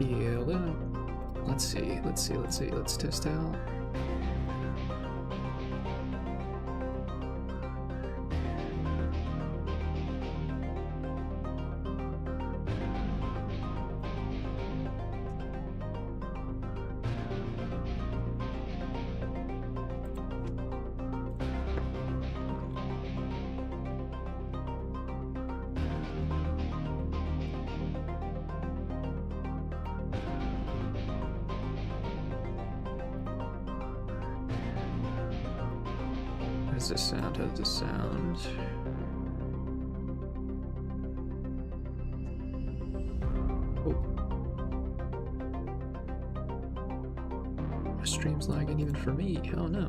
Yeah, let's see, let's test out. How does this sound? How does this sound? Oh. My stream's lagging even for me. Oh no.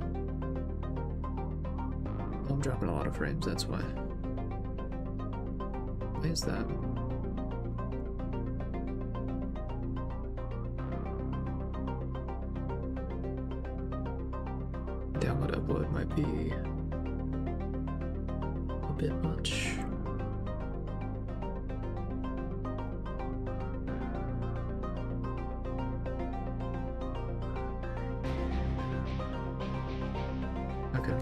Oh, I'm dropping a lot of frames, that's why. Why is that? Download upload might be a bit much. Okay.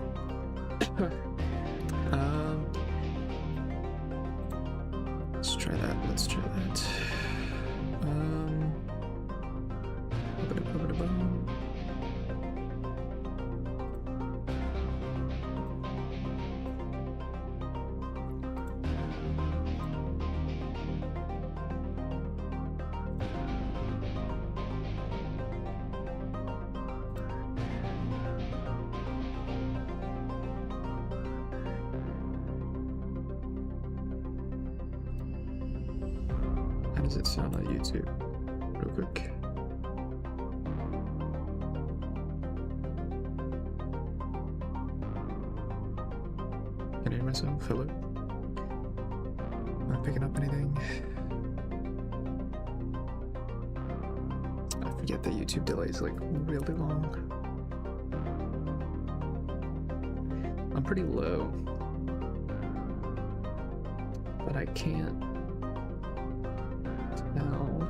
Let's try that. Let's try that. How does it sound on YouTube? Real quick. Can I hear myself? Hello? Am I picking up anything? I forget that YouTube delay is like really long. I'm pretty low, but I can't tell.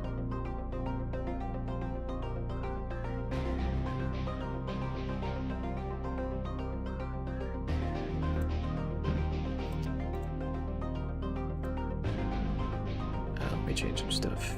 Let me change some stuff.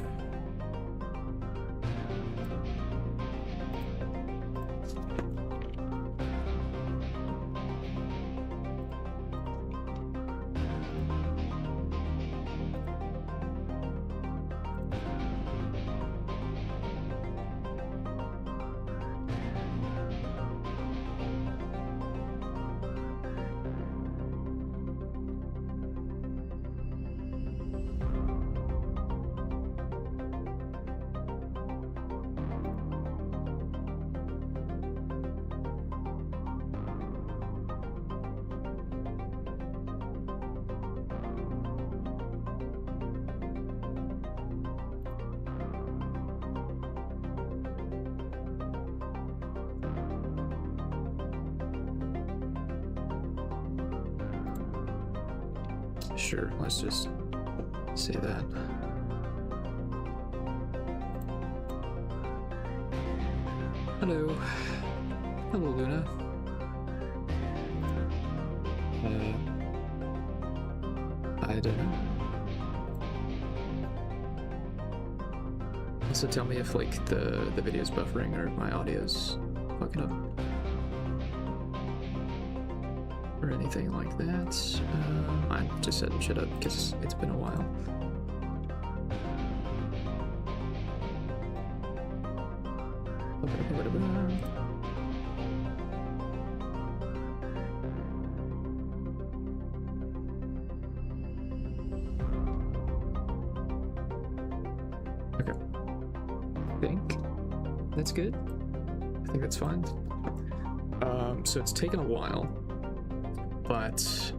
Sure, let's just say that. Hello. Hello, Luna. I don't know. Also tell me if like the video's buffering or my audio's fucking up. Or anything like that. I'm just setting shit up because it's been a while. Okay. I think that's good. I think that's fine. So it's taken a while, but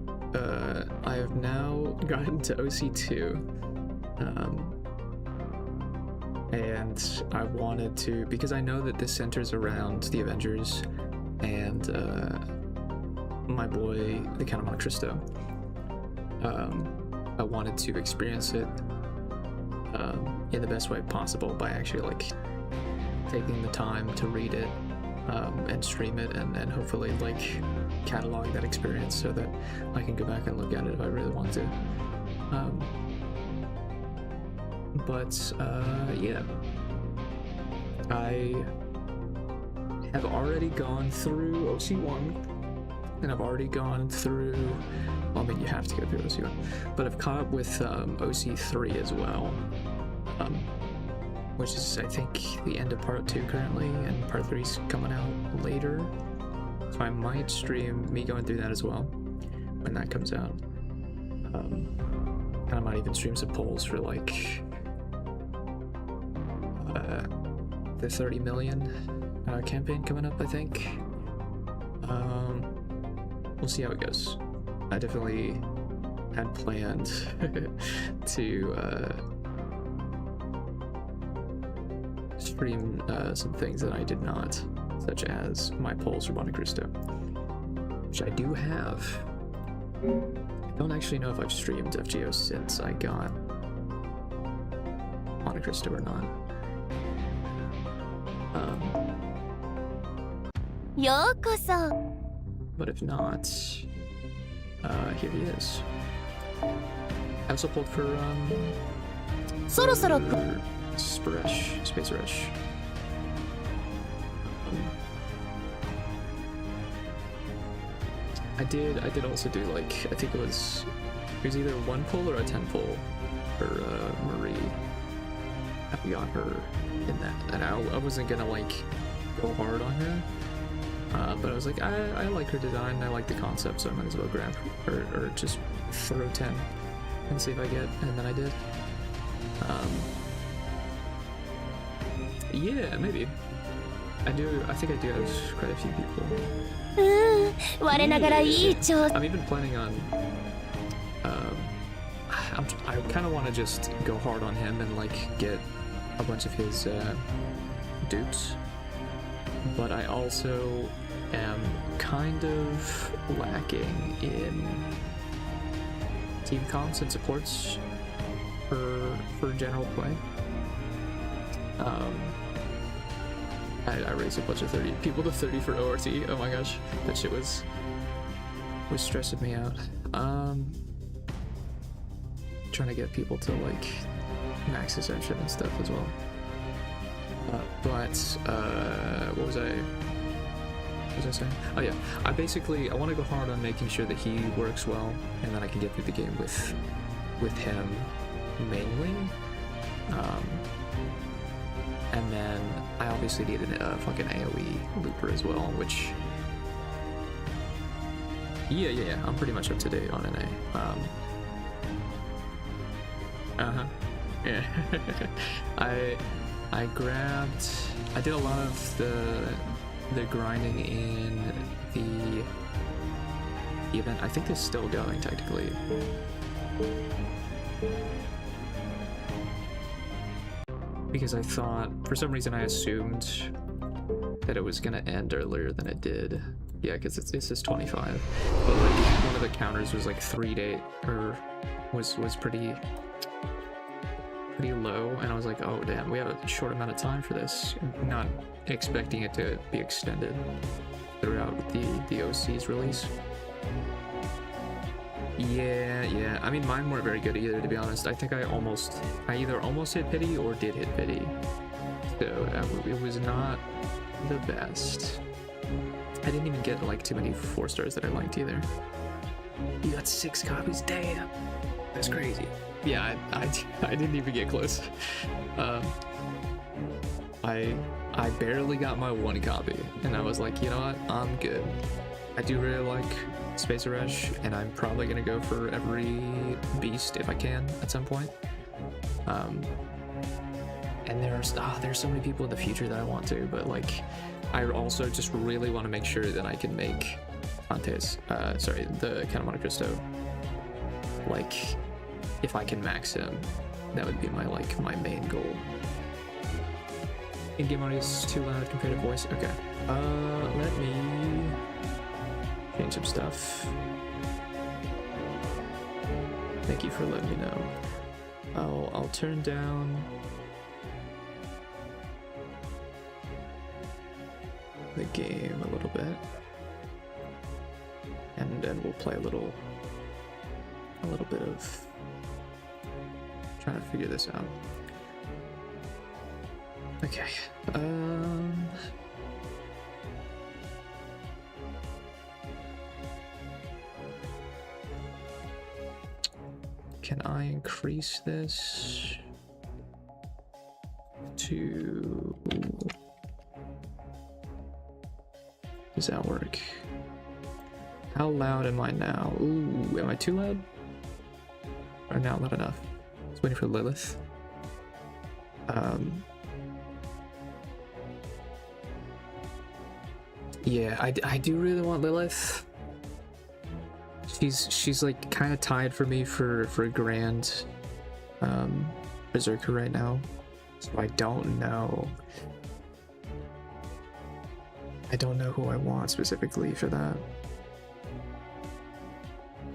I have now gotten to OC2, and I wanted to, because I know that this centers around the Avengers and my boy, the Count of Monte Cristo. I wanted to experience it in the best way possible by actually like taking the time to read it and stream it and hopefully like catalog that experience so that I can go back and look at it if I really want to. Yeah, I have already gone through OC1 and I've already gone through, well, I mean you have to go through OC1, but I've caught up with OC3 as well, which is I think the end of part 2 currently, and part 3's coming out later, so I might stream me going through that as well when that comes out. And I might even stream some polls for like the 30 million campaign coming up, I think. We'll see how it goes. I definitely had planned to stream some things that I did not, such as my polls for Monte Cristo, which I do have. I don't actually know if I've streamed FGO since I got Monte Cristo or not. But if not, here he is. I also pulled for Space Rush. I did also do like, I think it was either 1 pull or a 10 pull for Marie. I got her in that, and I wasn't gonna like go hard on her, but I was like, I like her design, I like the concept, so I might as well grab her, or just throw 10 and see if I get, and then I did. Yeah, maybe. I think I do have quite a few people. Yeah. I'm even planning on, I kind of want to just go hard on him and like get a bunch of his dupes, but I also am kind of lacking in team comps and supports for general play. I raised a bunch of 30 people to 30 for ORT. Oh my gosh, that shit was stressing me out. Trying to get people to like max ascension and stuff as well. What was I saying? Oh yeah, I want to go hard on making sure that he works well, and then I can get through the game with him mainly. And then I obviously need a fucking AoE looper as well, which yeah, I'm pretty much up to date on NA. Yeah. I did a lot of the grinding in the event. I think it's still going technically. Because I thought, for some reason I assumed that it was gonna end earlier than it did. Yeah, because it says 25. But like one of the counters was like 3 days, or was pretty low, and I was like, oh damn, we have a short amount of time for this. Not expecting it to be extended throughout the OC's release. Yeah. I mean, mine weren't very good either, to be honest. I think I either almost hit pity or did hit pity. So it was not the best. I didn't even get like too many 4 stars that I liked either. You got 6 copies, damn. That's crazy. Yeah, I didn't even get close. I barely got my 1 copy, and I was like, you know what, I'm good. I do really like Space Rush, and I'm probably gonna go for every beast if I can at some point. And there's so many people in the future that I want to, but like I also just really want to make sure that I can make the Count of Monte Cristo, like if I can max him, that would be my main goal. In-game audio is too loud compared to voice. Okay. Let me change some stuff. Thank you for letting me know. I'll turn down the game a little bit, and then we'll play a little bit of trying to figure this out. Okay. Can I increase this to... Does that work? How loud am I now? Ooh, am I too loud? Or not loud enough? Just waiting for Lilith. Yeah, I do really want Lilith. She's like kind of tied for me for Grand Berserker right now. So I don't know who I want specifically for that.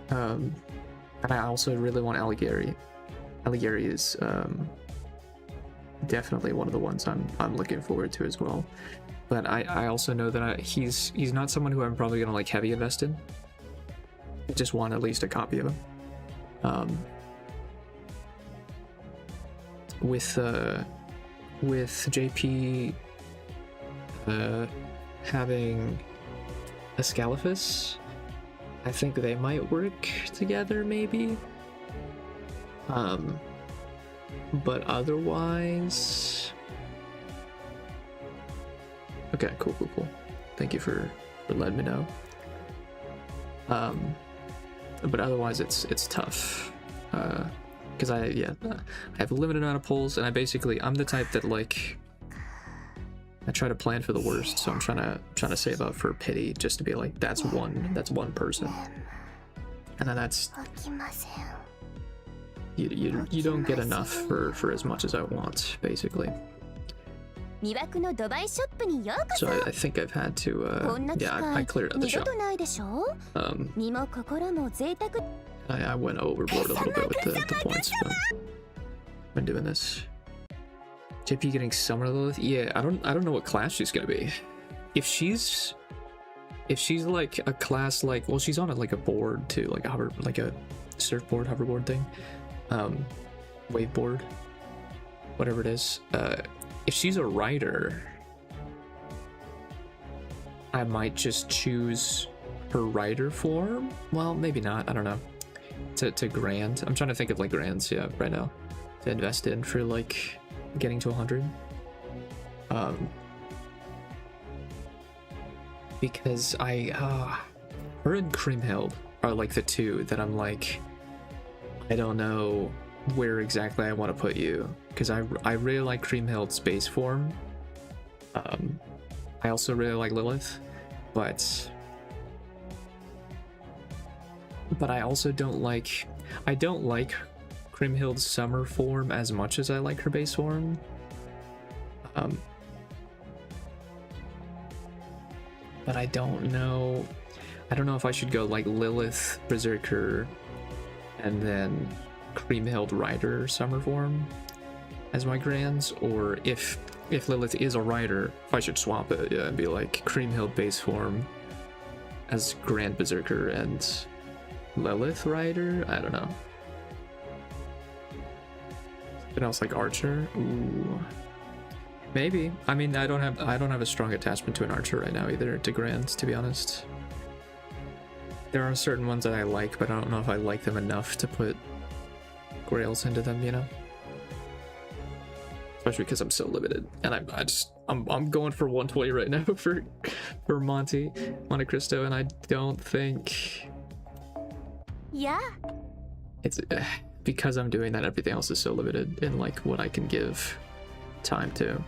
And I also really want Alighieri. Alighieri is definitely one of the ones I'm looking forward to as well. But I also know that he's not someone who I'm probably gonna like heavy invest in. I just want at least a copy of him. With JP having a Scalifus, I think they might work together maybe. But otherwise, okay, cool. Thank you for letting me know. But otherwise it's tough, because I have a limited amount of pulls, and I'm the type that like I try to plan for the worst, so I'm trying to save up for pity, just to be like that's one person, and then that's you don't get enough for as much as I want, basically. So I think I've had to, I cleared out the shop. I went overboard a little bit with the points, but I've been doing this. JP getting Summer Lilith? Yeah, I don't know what class she's gonna be. If she's like a class like, well, she's on like a board too, like a surfboard, hoverboard thing, waveboard, whatever it is. If she's a rider, I might just choose her rider form. Well, maybe not. I don't know. To Grand. I'm trying to think of like Grands, yeah, right now, to invest in for like getting to 100. Because her and Kriemhild are like the two that I'm like, I don't know where exactly I want to put you, because I really like Kriemhild's base form. I also really like Lilith, but I also don't like Kriemhild's summer form as much as I like her base form. But I don't know if I should go like Lilith Berserker and then Kriemhild Rider summer form as my Grands, or if Lilith is a Rider, if I should swap it, yeah, and be like Kriemhild base form as Grand Berserker and Lilith Rider. I don't know. Something else like Archer. Ooh, maybe. I mean, I don't have a strong attachment to an Archer right now either, to Grands, to be honest. There are certain ones that I like, but I don't know if I like them enough to put Grails into them, you know? Especially because I'm so limited, and I'm going for 120 right now for Monte Cristo, and I don't think, yeah, it's because I'm doing that, everything else is so limited in like what I can give time to.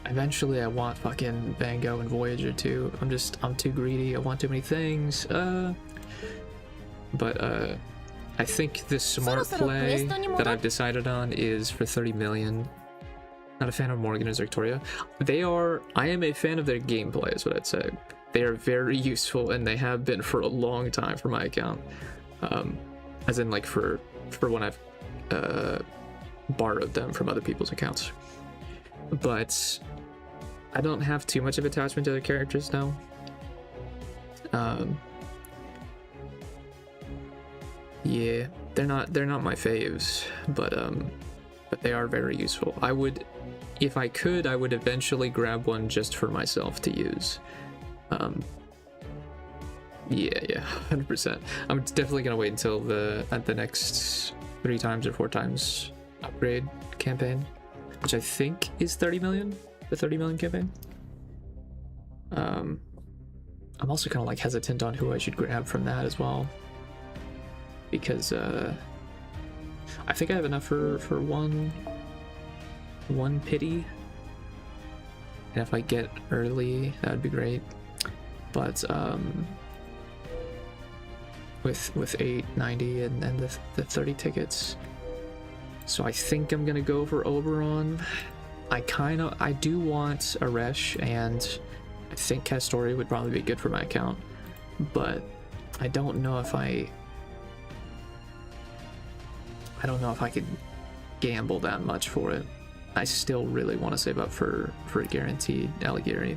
Eventually I want fucking Van Gogh and Voyager too. I'm too greedy. I want too many things. But I think the smart play that I've decided on is for 30 million. Not a fan of Morgan or Victoria. I am a fan of their gameplay, is what I'd say. They are very useful, and they have been for a long time for my account. as in like for when I've borrowed them from other people's accounts. But I don't have too much of attachment to the characters now. Yeah, they're not my faves, but they are very useful. I would, if I could, I would eventually grab one just for myself to use. Yeah, 100%. I'm definitely gonna wait until the next 3 times or 4 times upgrade campaign, which I think is 30 million, the 30 million campaign. I'm also kind of like hesitant on who I should grab from that as well, because I think I have enough for one pity, and if I get early, that would be great. But with 890 and the 30 tickets, so I think I'm gonna go for Oberon. I do want Aresh, and I think Castori would probably be good for my account, but I don't know if I could gamble that much for it. I still really want to save up for a guaranteed Alighieri.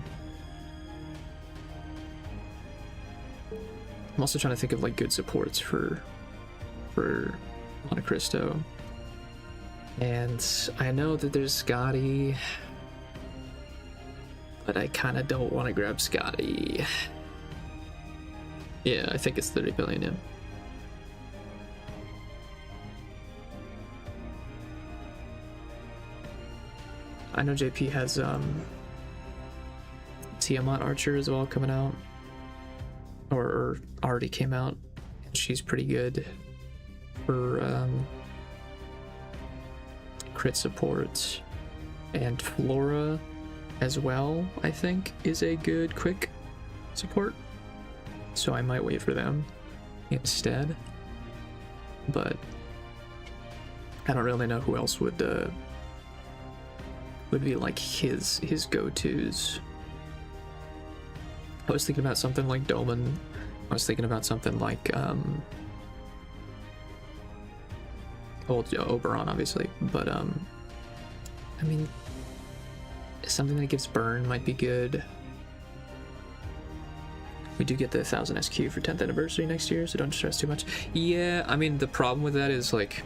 I'm also trying to think of like good supports for Monte Cristo. And I know that there's Scotty, but I kind of don't want to grab Scotty. Yeah, I think it's 30 billion, yeah. I know JP has Tiamat Archer as well coming out, or already came out. She's pretty good for crit support, and Flora as well, I think, is a good quick support, so I might wait for them instead. But I don't really know who else would be like his go-tos. I was thinking about something like Doman. I was thinking about something like Oberon, obviously, but I mean, something that gives burn might be good. We do get the 1000 SQ for 10th anniversary next year, so don't stress too much. Yeah, I mean, the problem with that is like,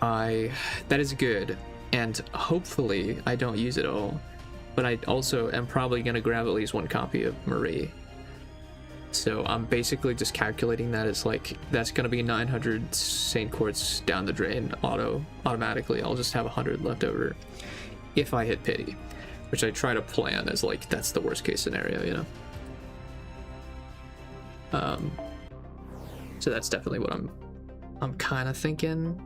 that is good, and hopefully I don't use it all, but I also am probably going to grab at least 1 copy of Marie. So I'm basically just calculating that as like, that's going to be 900 Saint Quartz down the drain automatically. I'll just have 100 left over if I hit pity, which I try to plan as like, that's the worst case scenario, you know? So that's definitely what I'm kind of thinking.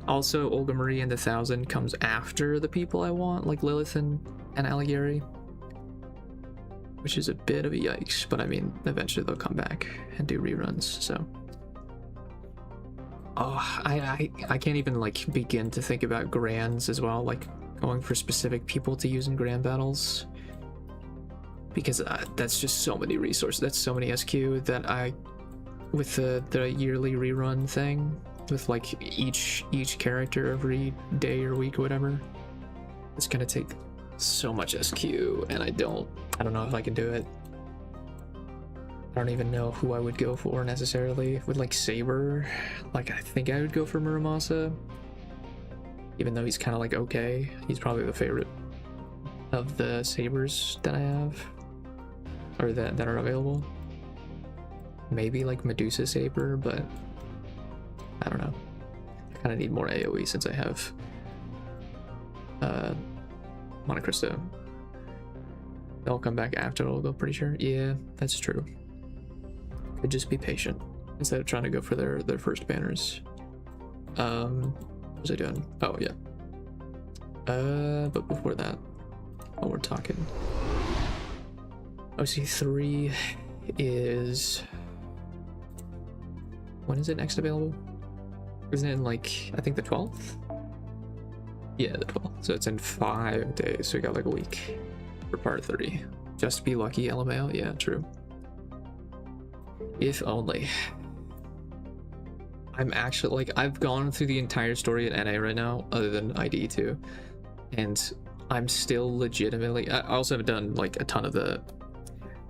Also, Olga Marie and the 1000 comes after the people I want, like Lilith and Alighieri, which is a bit of a yikes, but I mean, eventually they'll come back and do reruns, so. Oh, I can't even like begin to think about grands as well, like going for specific people to use in grand battles, because that's just so many resources, that's so many SQ that with the yearly rerun thing, with like each character every day or week or whatever, it's gonna take so much SQ, and I don't know if I can do it. I don't even know who I would go for necessarily. With like Saber, like I think I would go for Muramasa, even though he's kind of like okay. He's probably the favorite of the Sabers that I have, or that are available. Maybe like Medusa Saber, but I don't know. I kind of need more AoE since I have Monte Cristo. They'll come back after Olga, pretty sure. Yeah, that's true. Could just be patient instead of trying to go for their first banners. What was I doing? Oh yeah. But before that, while we're talking, OC3 is, when is it next available? Isn't it in like, I think the 12th? Yeah, the 12th. So it's in 5 days, so we got like a week for part 30. Just be lucky, LMAO. Yeah, true. If only. I'm actually like I've gone through the entire story at NA right now, other than ID too, and I'm still legitimately. I also haven't done like a ton of the.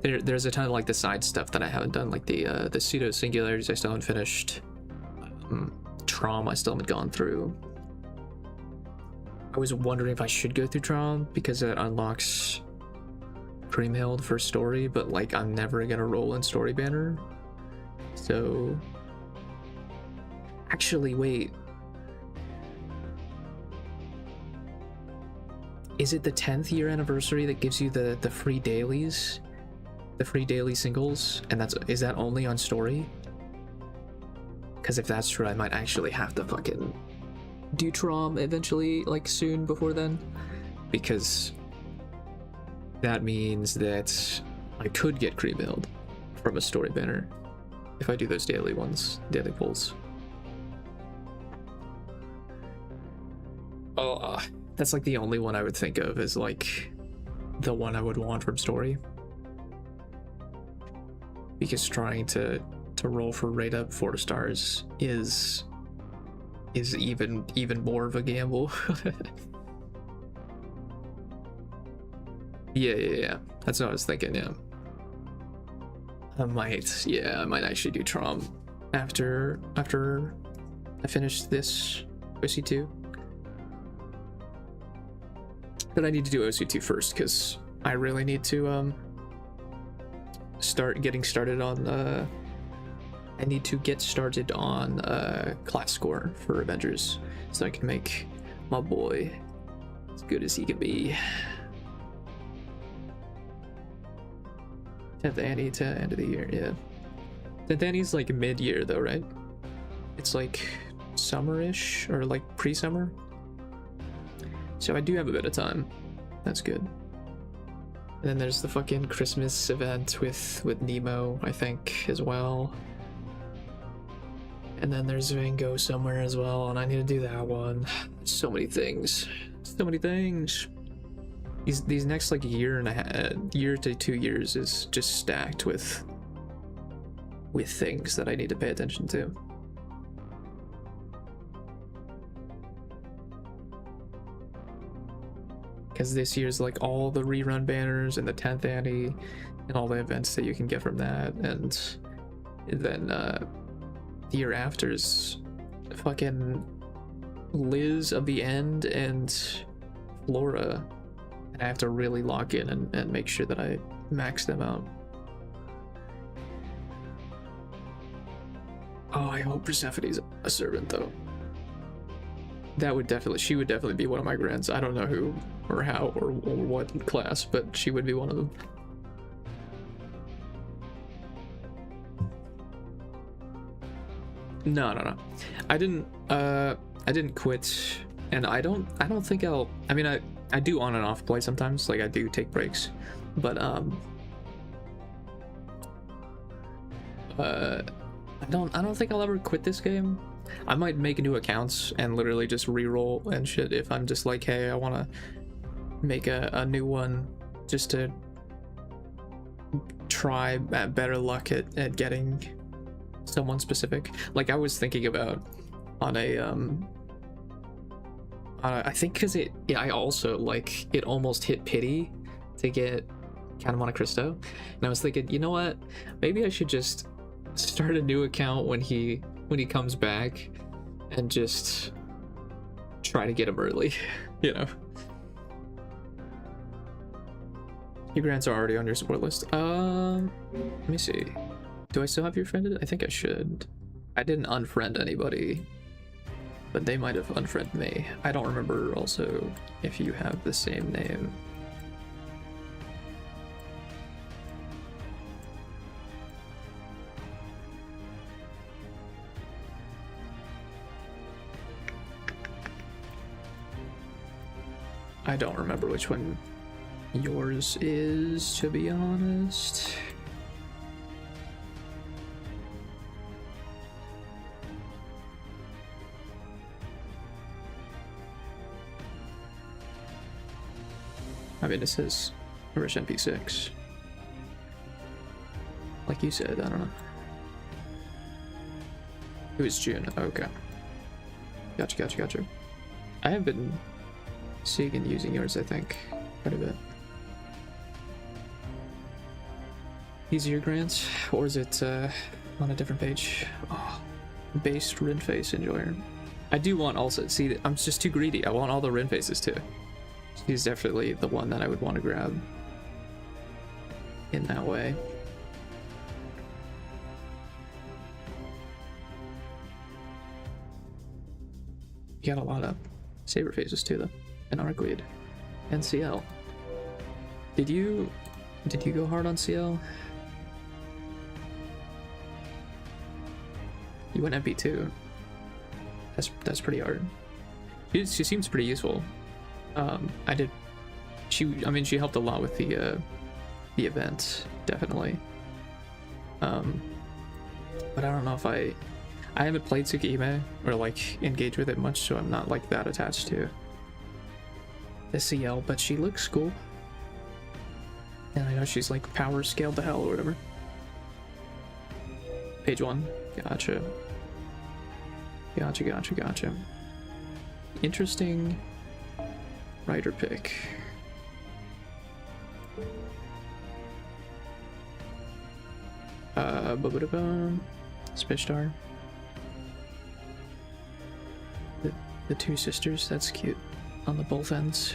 There's a ton of like the side stuff that I haven't done, like the pseudo singularities I still haven't finished. Trom I still haven't gone through. I was wondering if I should go through Trom because it unlocks Creamhill for story, but like I'm never gonna roll in story banner. So actually, wait. Is it the 10th year anniversary that gives you the free dailies? The free daily singles? And is that only on story? Because if that's true, I might actually have to fucking do Trom eventually, like soon before then. Because that means that I could get Creamhill from a story banner if I do those daily ones, daily pulls. Oh, that's like the only one I would think of as like the one I would want from story. Because trying to roll for rate up 4 stars is even more of a gamble. Yeah. That's what I was thinking, yeah. I might actually do Trom after I finish this OC2. But I need to do OC2 first because I really need to start getting started on I need to get started on class score for Avengers so I can make my boy as good as he can be. 10th Annie to end of the year, yeah. 10th Annie's like mid-year though, right? It's like summer-ish or like pre-summer. So I do have a bit of time. That's good. And then there's the fucking Christmas event with Nemo, I think, as well. And then there's FGO somewhere as well, and I need to do that one. So many things. So many things. These next like year to 2 years is just stacked with things that I need to pay attention to. Because this year's like all the rerun banners and the 10th Annie and all the events that you can get from that, and then the year after's fucking Liz of the End and Flora, and I have to really lock in and make sure that I max them out. Oh, I hope Persephone's a servant though. She would definitely be one of my grants. I don't know who or how or what class, but she would be one of them. No. I didn't quit, and I don't think I'll. I mean, I do on and off play sometimes. Like I do take breaks, but I don't think I'll ever quit this game. I might make new accounts and literally just re-roll and shit if I'm just like, hey, I want to make a new one just to try better luck at getting someone specific. Like I was thinking about on a I think because I also like it almost hit pity to get Count of Monte Cristo, and I was thinking, you know what, maybe I should just start a new account when he comes back and just try to get him early. You know, your grants are already on your support list. Let me see, do I still have you friended? I think I should. I didn't unfriend anybody, but they might have unfriended me. I don't remember also if you have the same name. I don't remember which one yours is, to be honest. I mean, it says Rich MP6. Like you said, I don't know. It was June. Okay. Gotcha. I have been seeing and using yours, I think, quite a bit. These are your grants, or is it on a different page? Oh, based Rin face enjoyer. I do want also, see, I'm just too greedy. I want all the Rin faces too. She's definitely the one that I would want to grab in that way. You got a lot of saber faces too, though, and Arcweed, and CL. Did you go hard on CL? You went MP too. That's pretty hard. She seems pretty useful. She helped a lot with the event, definitely. But I don't know if I haven't played Tsukihime or like engaged with it much, so I'm not like that attached to the CL, but she looks cool. And I know she's like power scaled to hell or whatever. Page 1. Gotcha. Interesting writer pick. Spishtar. The two sisters, that's cute. On the both ends.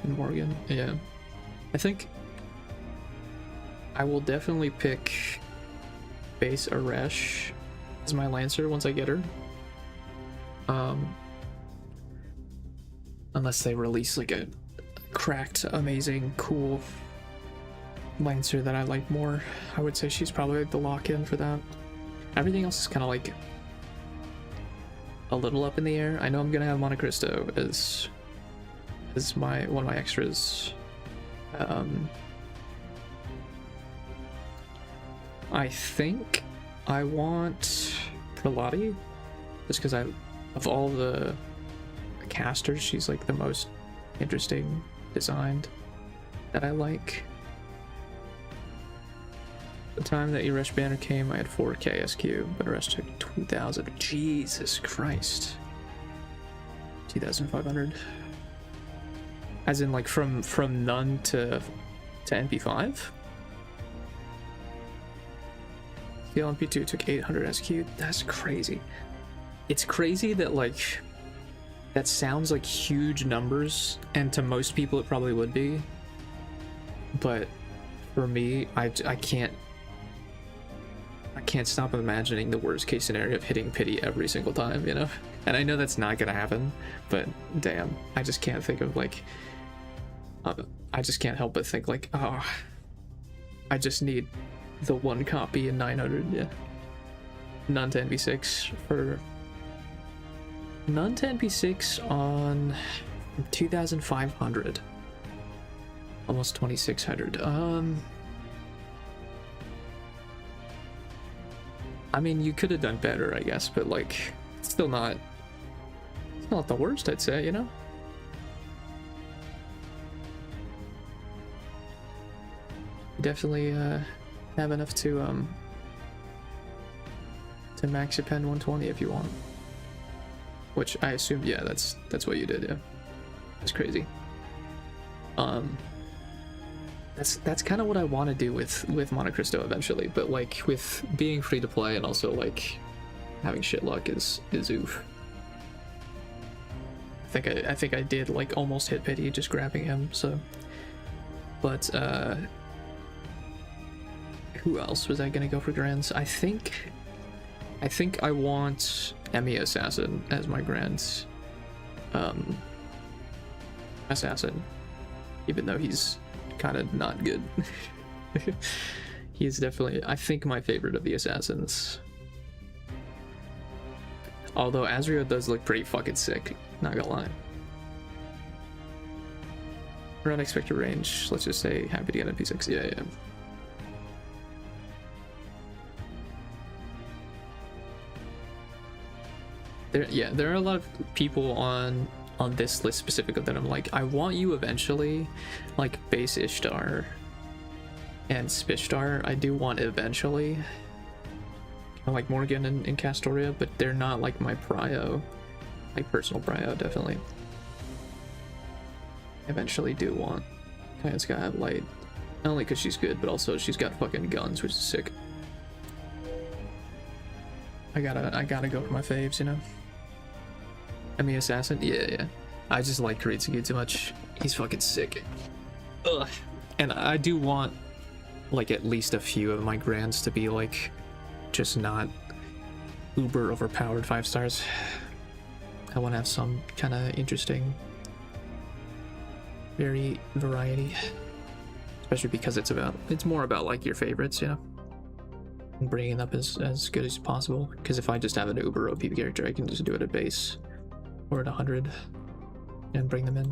And Morgan, yeah. I think I will definitely pick base Aresh as my Lancer once I get her. Unless they release like a cracked, amazing, cool Lancer that I like more. I would say she's probably the lock-in for that. Everything else is kind of like a little up in the air. I know I'm gonna have Monte Cristo as one of my extras. I think I want Prelati, just because of all the casters, she's like the most interesting designed that I like. The time that Eresh Banner came, I had 4K SQ, but Eresh took 2,000. Jesus Christ. 2,500. As in like from none to NP5? The LMP2 took 800 SQ. That's crazy. It's crazy that like that sounds like huge numbers, and to most people it probably would be, but for me, I can't stop imagining the worst case scenario of hitting pity every single time, you know? And I know that's not gonna happen, but damn, I just can't think of like I just can't help but think like, oh, I just need the one copy in 900. Yeah, none to NP6 for none to NP6 on 2,500, almost 2,600. I mean, you could have done better, I guess, but like it's still not the worst, I'd say, you know? You definitely have enough to max your pen 120 if you want, which I assume, yeah, that's what you did. Yeah, that's crazy. That's kind of what I want to do with Monte Cristo eventually, but like with being free to play and also like having shit luck is oof. I think I did like almost hit pity just grabbing him, so. But who else was I gonna go for Grands? I think I want Emmy Assassin as my Grand Assassin, even though he's kind of not good. He is definitely, I think, my favorite of the Assassins. Although Azrio does look pretty fucking sick, not gonna lie. For unexpected range, let's just say happy to get MP6. Yeah. There are a lot of people on this list specifically that I'm like, I want you eventually, like base Ishtar and Spishtar, I do want eventually. I like Morgan and Castoria, but they're not like my prio, like personal prio, definitely. Eventually do want Kaya Sky Light, not only because she's good, but also she's got fucking guns, which is sick. I gotta go for my faves, you know. Enemy Assassin, yeah. I just like Kuritsugu too much. He's fucking sick. Ugh. And I do want like at least a few of my grands to be like just not uber overpowered 5 stars. I want to have some kind of interesting variety, especially because it's more about like your favorites, you know, and bringing up as good as possible. Because if I just have an uber OP character, I can just do it at base or at 100 and bring them in.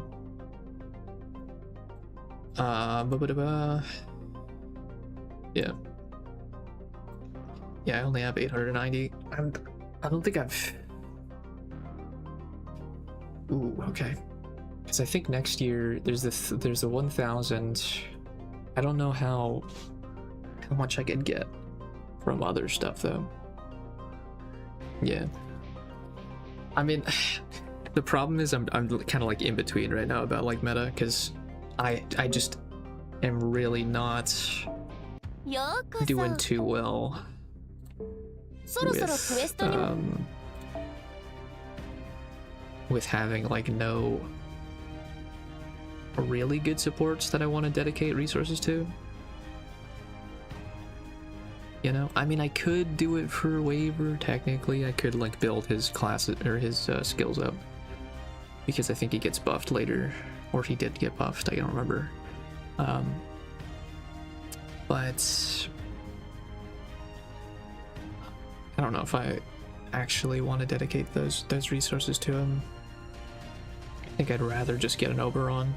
Yeah, I only have 890. I don't think I've... Ooh, okay. Because I think next year there's the 1000. I don't know how much I could get from other stuff though. Yeah. I mean, the problem is I'm kind of like in between right now about like meta, because I just am really not doing too well with having like no really good supports that I want to dedicate resources to. You know, I mean, I could do it for Waver technically. I could like build his classes or his skills up, because I think he gets buffed later, or he did get buffed, I don't remember. But I don't know if I actually want to dedicate those resources to him. I think I'd rather just get an Oberon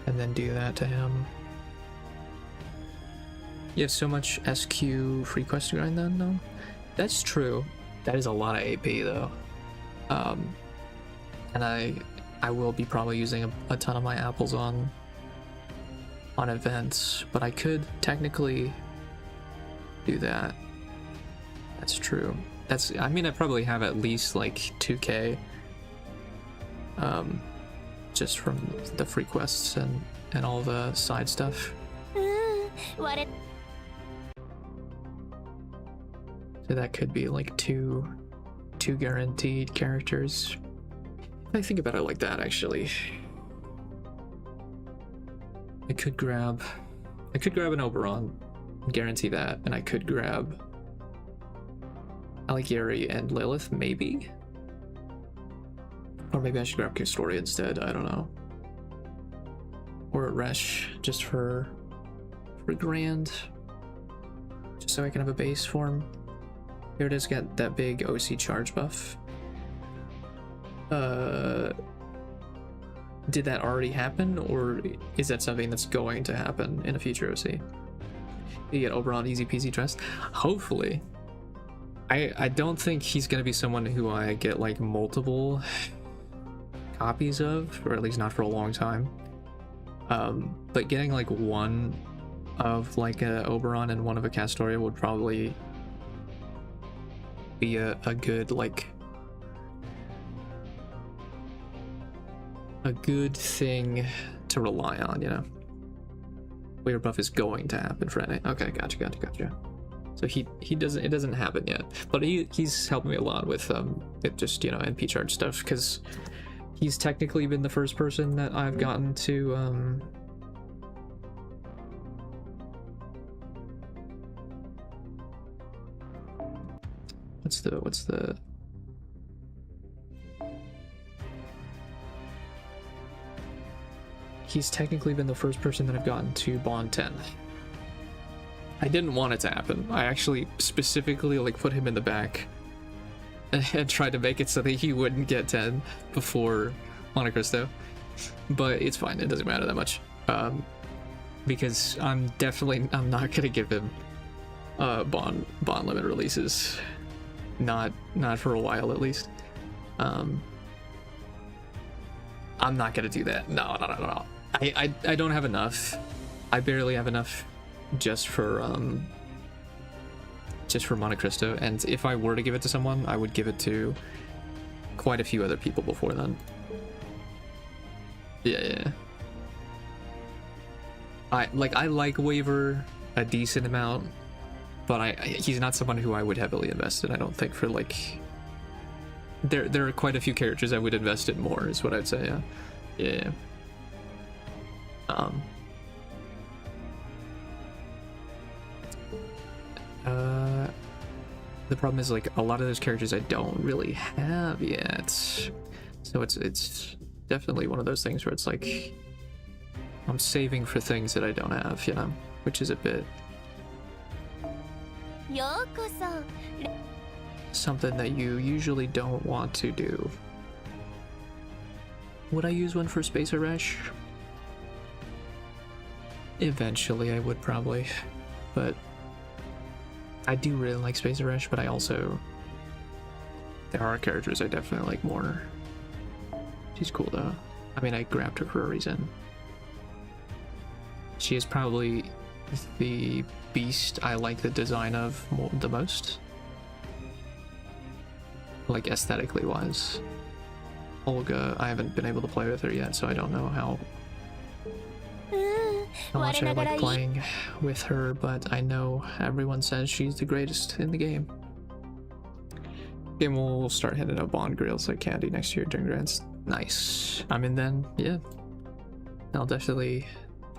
and then do that to him. You have so much SQ free quest to grind then, though? That's true. That is a lot of AP though. And I will be probably using a ton of my apples on events, but I could technically do that. That's true. I mean, I probably have at least like 2k just from the free quests and all the side stuff. So that could be like two guaranteed characters. I think about it like that, actually. I could grab an Oberon, guarantee that, and I could grab Alighieri and Lilith, maybe? Or maybe I should grab Castoria instead, I don't know. Or a Resh, just for grand. Just so I can have a base form. Here it is, got that big OC charge buff. Did that already happen, or is that something that's going to happen in a future OC? You get Oberon easy peasy trust? Hopefully. I don't think he's gonna be someone who I get like multiple copies of, or at least not for a long time. But getting like one of like a Oberon and one of a Castoria would probably be a good like a good thing to rely on, you know. Waver buff is going to happen for NA. Okay, gotcha. So it doesn't happen yet, but he's helped me a lot with it, just, you know, NP charge stuff, because he's technically been the first person that I've gotten to what's the he's technically been the first person that I've gotten to Bond 10. I didn't want it to happen. I actually specifically like put him in the back and tried to make it so that he wouldn't get 10 before Monte Cristo, but it's fine, it doesn't matter that much, because I'm not gonna give him bond limit releases, not for a while at least. I'm not gonna do that. No. I don't have enough. I barely have enough just for just for Monte Cristo, and if I were to give it to someone, I would give it to quite a few other people before then. Yeah. I like Waver a decent amount, but he's not someone who I would heavily invest in, I don't think, for like... There are quite a few characters I would invest in more, is what I'd say, yeah. The problem is, like, a lot of those characters I don't really have yet, so it's definitely one of those things where it's like I'm saving for things that I don't have, you know, which is a bit something that you usually don't want to do. Would I use one for Spacer Rush? Eventually I would probably, but I do really like Spacer Rush, but I also... There are characters I definitely like more. She's cool though. I mean, I grabbed her for a reason. She is probably the beast I like the design of the most. Like, aesthetically wise. Olga, I haven't been able to play with her yet, so I don't know how much I like playing with her, but I know everyone says she's the greatest in the game. And we'll start handing out bond grills like candy next year during grants. Nice. I mean, then, yeah. I'll definitely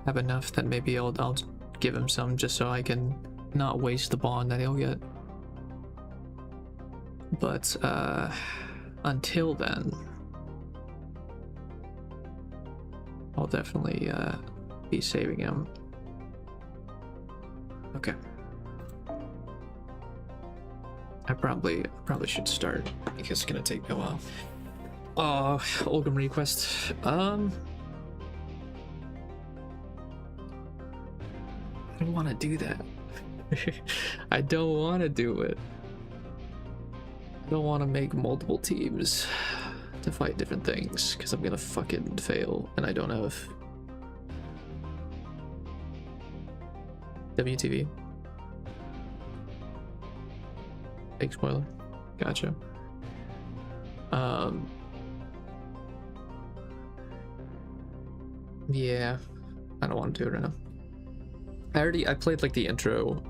have enough that maybe I'll give him some just so I can not waste the bond that he'll get. But, until then, I'll definitely, be saving him. Okay. I probably should start because it's gonna take me a while. Oh, Olgam request. I don't want to do that. I don't want to do it. I don't want to make multiple teams to fight different things because I'm gonna fucking fail and I don't have WTV. Big spoiler. Gotcha. Yeah, I don't want to do it right now. I played like the intro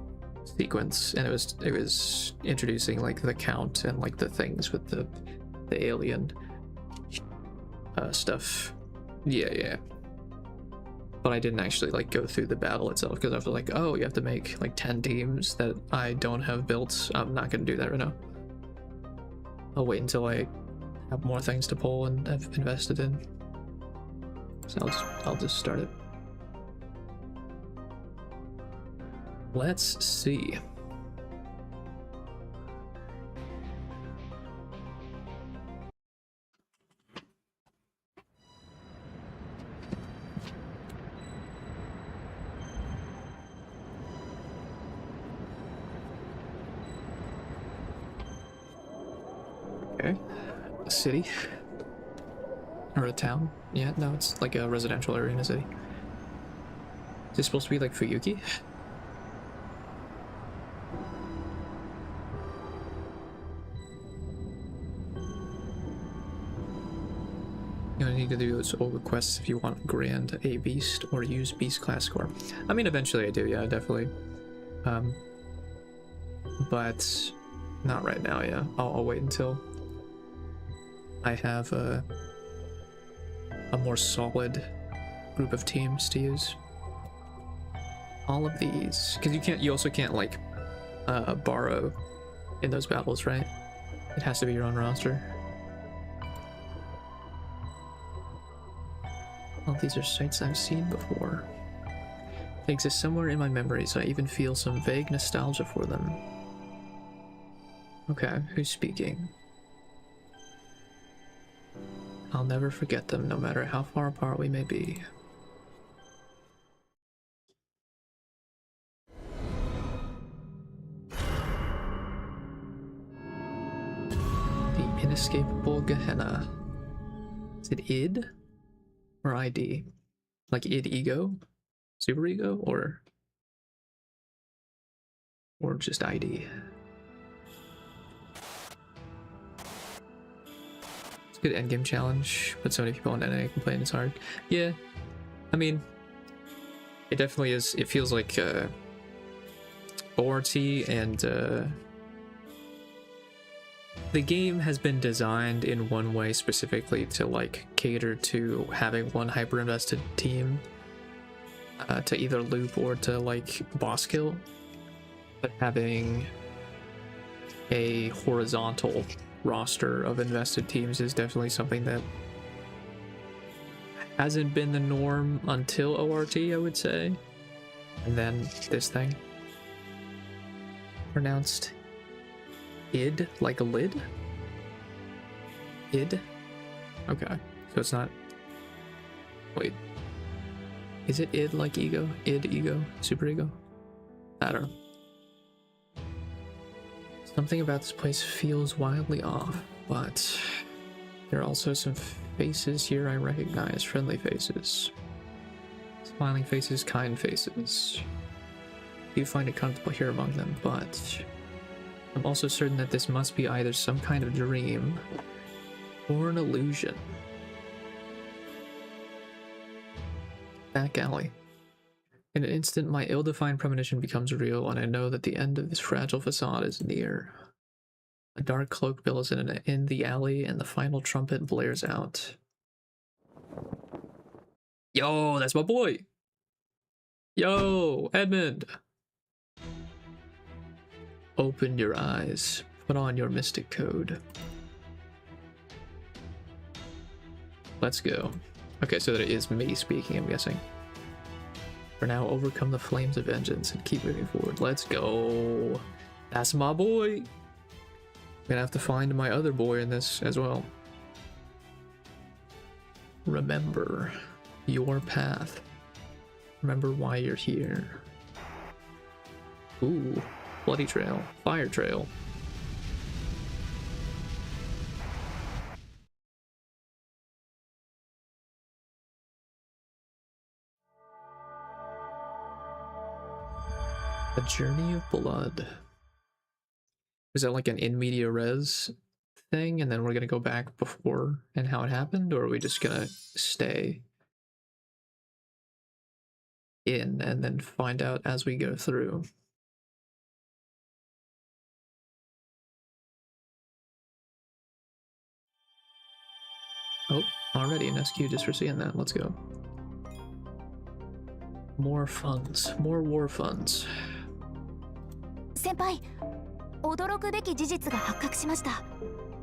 sequence and it was introducing like the count and like the things with the alien stuff. Yeah. But I didn't actually like go through the battle itself because I was like, oh, you have to make like 10 teams that I don't have built. I'm not gonna do that right now. I'll wait until I have more things to pull and have invested in. So I'll just start it. Let's see. Okay, a city or a town? Yeah, no, it's like a residential area in a city. Is this supposed to be like Fuyuki? You only need to do those old requests if you want Grand a Beast or use Beast class score. I mean, eventually I do, yeah, definitely. But not right now, yeah. I'll wait until I have a more solid group of teams to use. All of these, because you also can't like borrow in those battles, right? It has to be your own roster. All these are sites I've seen before. They exist somewhere in my memory, so I even feel some vague nostalgia for them. Okay, who's speaking? I'll never forget them, no matter how far apart we may be. The inescapable Gehenna. Is it id? Or ID? Like id ego? Super ego? Or just ID? Good endgame challenge, but so many people on NA complain it's hard. Yeah, I mean, it definitely is. It feels like ORT and the game has been designed in one way specifically to like cater to having one hyper invested team to either loop or to like boss kill, but having a horizontal roster of invested teams is definitely something that hasn't been the norm until ORT, I would say. And then this thing. Pronounced id, like a lid? Id? Okay, so it's not... Wait. Is it id like ego? Id, ego? Super ego? I don't know. Something about this place feels wildly off, but there are also some faces here I recognize. Friendly faces. Smiling faces, kind faces. You find it comfortable here among them, but I'm also certain that this must be either some kind of dream or an illusion. Back alley. In an instant, my ill-defined premonition becomes real, and I know that the end of this fragile facade is near. A dark cloak billows in the alley, and the final trumpet blares out. Yo, that's my boy! Yo, Edmund! Open your eyes. Put on your mystic code. Let's go. Okay, so that it is me speaking, I'm guessing. For now, overcome the flames of vengeance and keep moving forward. Let's go. That's my boy. I'm gonna have to find my other boy in this as well. Remember your path. Remember why you're here. Ooh, bloody trail, fire trail. A journey of blood. Is that like an in media res thing, and then we're gonna go back before and how it happened, or are we just gonna stay in and then find out as we go through? Oh, already an SQ just for seeing that. Let's go. More funds, more war funds. 先輩、驚くべき事実が発覚しました。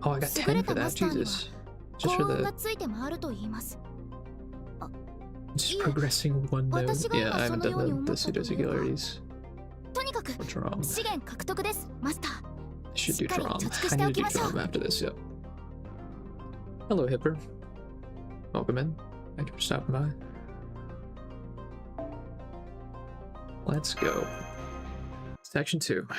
Oh, I got 10 for that. Jesus. Just for 幸運が the ついて回ると言います。 just progressing one node. Yeah, I haven't done the pseudo singularities. とにかく Drum. 資源獲得です、マスター。 I should do しっかり drum. 貯蓄 I して need お to き do ましょう。 drum after this. Yep. Hello, Hipper. Welcome in. Thank you for stopping by. Let's go. Section 2. I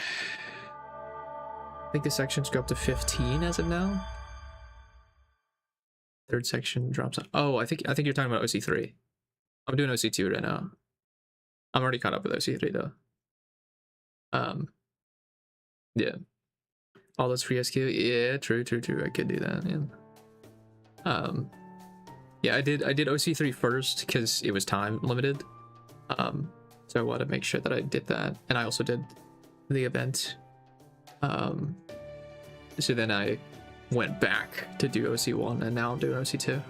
think the sections go up to 15 as of now. Third section drops on. Oh, I think you're talking about OC3. I'm doing OC2 right now. I'm already caught up with OC3 though. Yeah. All those free SQ. Yeah, true. I could do that. Yeah. Yeah, I did OC3 first because it was time limited. So I wanted to make sure that I did that, and I also did the event. So then I went back to do OC1, and now I'm doing OC2.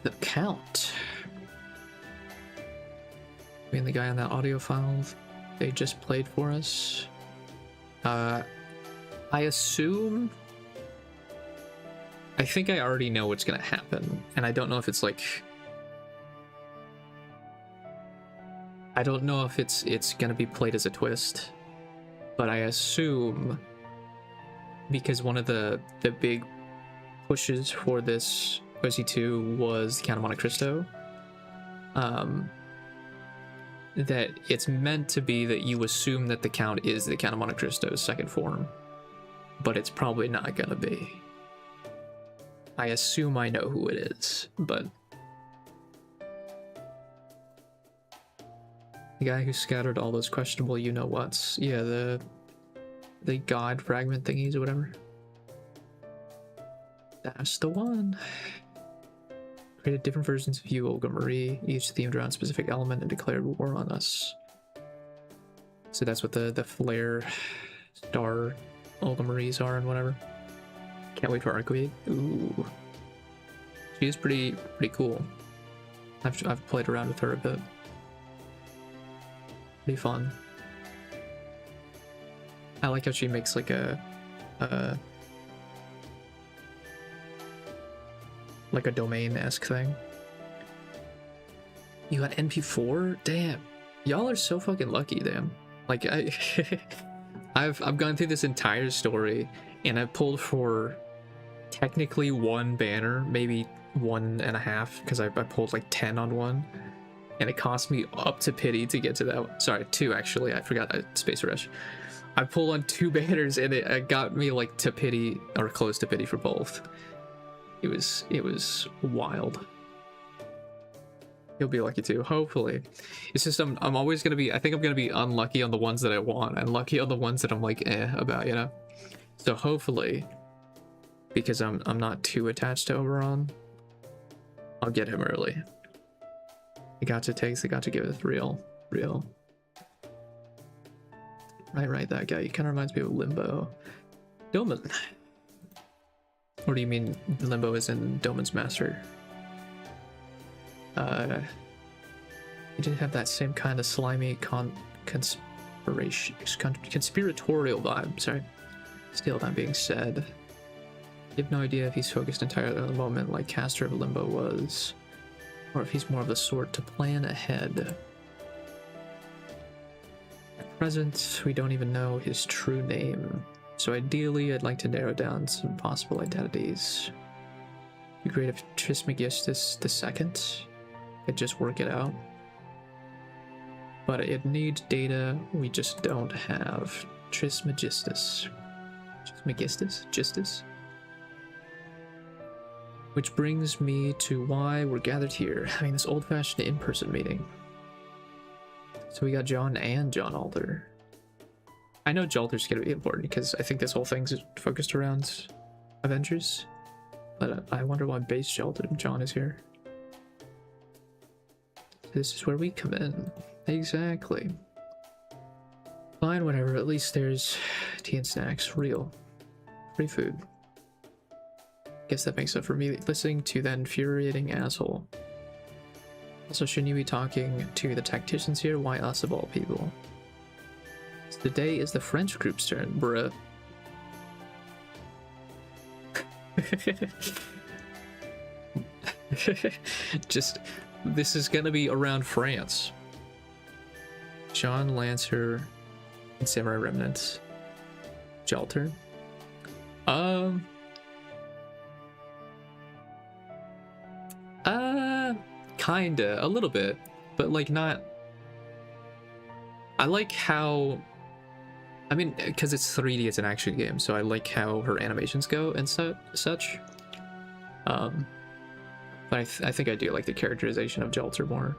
The count. I mean, the guy on that audio file they just played for us. I assume. I think I already know what's gonna happen, and I don't know if it's like. I don't know if it's gonna be played as a twist, but I assume because one of the big pushes for this OC2 was the Count of Monte Cristo, that it's meant to be that you assume that the Count is the Count of Monte Cristo's second form, but it's probably not gonna be. I assume I know who it is, but the guy who scattered all those questionable you-know-whats. Yeah, the god fragment thingies or whatever. That's the one. Created different versions of you, Olga Marie, each themed around a specific element and declared war on us. So that's what the flare star Olga Marie's are and whatever. Can't wait for Arcuate. Ooh. She is pretty cool. I've played around with her a bit. Pretty fun. I like how she makes like a domain-esque thing. You got NP4? Damn. Y'all are so fucking lucky, damn. Like I've gone through this entire story and I've pulled for technically one banner, maybe 1.5, because I pulled like 10 on one. And it cost me up to pity to get to that one. Sorry, 2 actually. I forgot Space Rush. I pulled on 2 banners and it got me like to pity or close to pity for both. It was wild. You'll be lucky too, hopefully. It's just I'm always gonna be, I think I'm gonna be unlucky on the ones that I want and lucky on the ones that I'm like about, you know? So hopefully, because I'm not too attached to Oberon, I'll get him early. The gotcha takes, the gotcha give it real. Right, that guy. He kind of reminds me of Limbo. Doman. Or do you mean Limbo is in Doman's Master? He did have that same kind of slimy conspiratorial vibe, sorry. Still, that being said, you have no idea if he's focused entirely on the moment like Caster of Limbo was, or if he's more of the sort to plan ahead. At present, we don't even know his true name, so ideally I'd like to narrow down some possible identities. It'd be great if Trismegistus II could just work it out. But it needs data we just don't have. Trismegistus. Justus? Which brings me to why we're gathered here, having this old-fashioned in-person meeting. So we got John and John Alder. I know Jalder's gonna be important because I think this whole thing's focused around Avengers. But I wonder why base John is here. This is where we come in. Exactly. Fine, whatever. At least there's tea and snacks. Real. Free food. Guess that makes up for me listening to that infuriating asshole. Also, shouldn't you be talking to the tacticians here? Why us of all people? So today is the French group's turn, bruh. Just, this is gonna be around France. John Lancer and Samurai Remnants. Jalter. Kinda, a little bit, but like not. I like how, I mean, because it's 3D, it's an action game, so I like how her animations go and such. But I think I do like the characterization of Jalter more.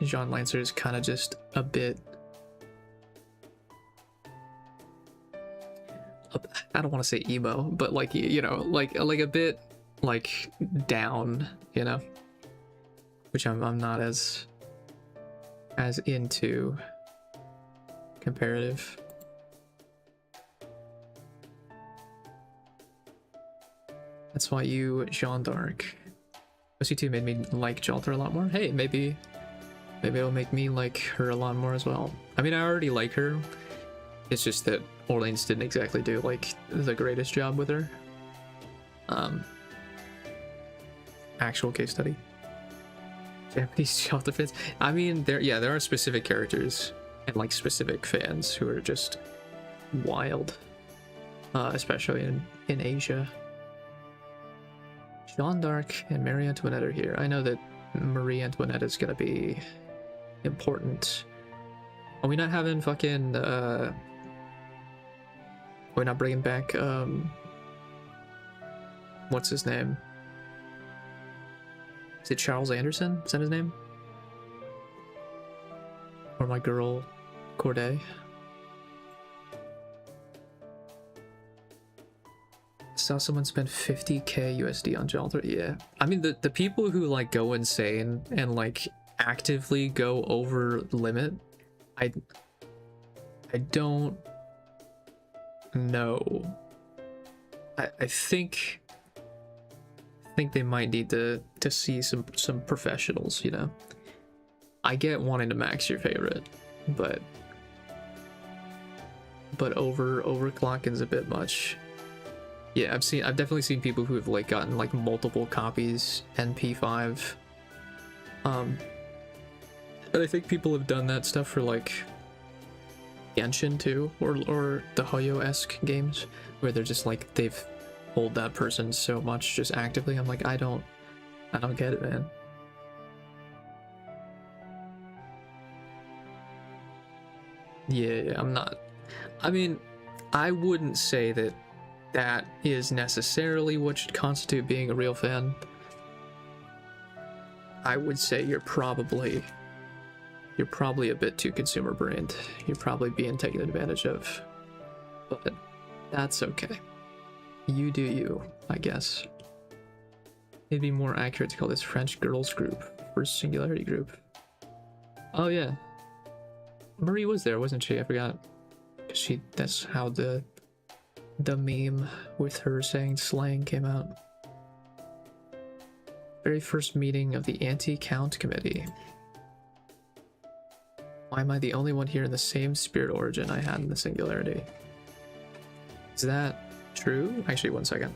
John Lancer is kind of just a bit. I don't want to say emo, but like, you know, like a bit like down, you know, which I'm not as into comparative. That's why you, Jeanne d'Arc. OC2 made me like Jalter a lot more. Hey, maybe it'll make me like her a lot more as well. I mean, I already like her. It's just that Orleans didn't exactly do like the greatest job with her. Actual case study. Japanese Jalter fans. I mean, there are specific characters and like specific fans who are just wild, especially in Asia. Jeanne d'Arc and Marie Antoinette are here. I know that Marie Antoinette is gonna be important. Are we not having fucking we're not bringing back what's his name? Is it Charles Anderson? Is that his name? Or my girl, Corday. Saw someone spend 50k USD on General 3. Yeah. I mean, the people who like go insane and like actively go over limit, I don't know. I think they might need to see some professionals, you know. I get wanting to max your favorite, but overclocking's a bit much. Yeah, I've definitely seen people who have like gotten like multiple copies NP5. And I think people have done that stuff for like Genshin too, or the Hoyo-esque games, where they're just like they've pulled that person so much just actively. I'm like, I don't get it, man. Yeah, I'm not. I mean, I wouldn't say that is necessarily what should constitute being a real fan. I would say you're probably a bit too consumer brained. You're probably being taken advantage of. But that's okay. You do you, I guess. It'd be more accurate to call this French girls group versus singularity group. Oh yeah. Marie was there, wasn't she? I forgot. That's how the meme with her saying slang came out. Very first meeting of the anti-count committee. Why am I the only one here in the same spirit origin I had in the singularity? Is that true? Actually, one second.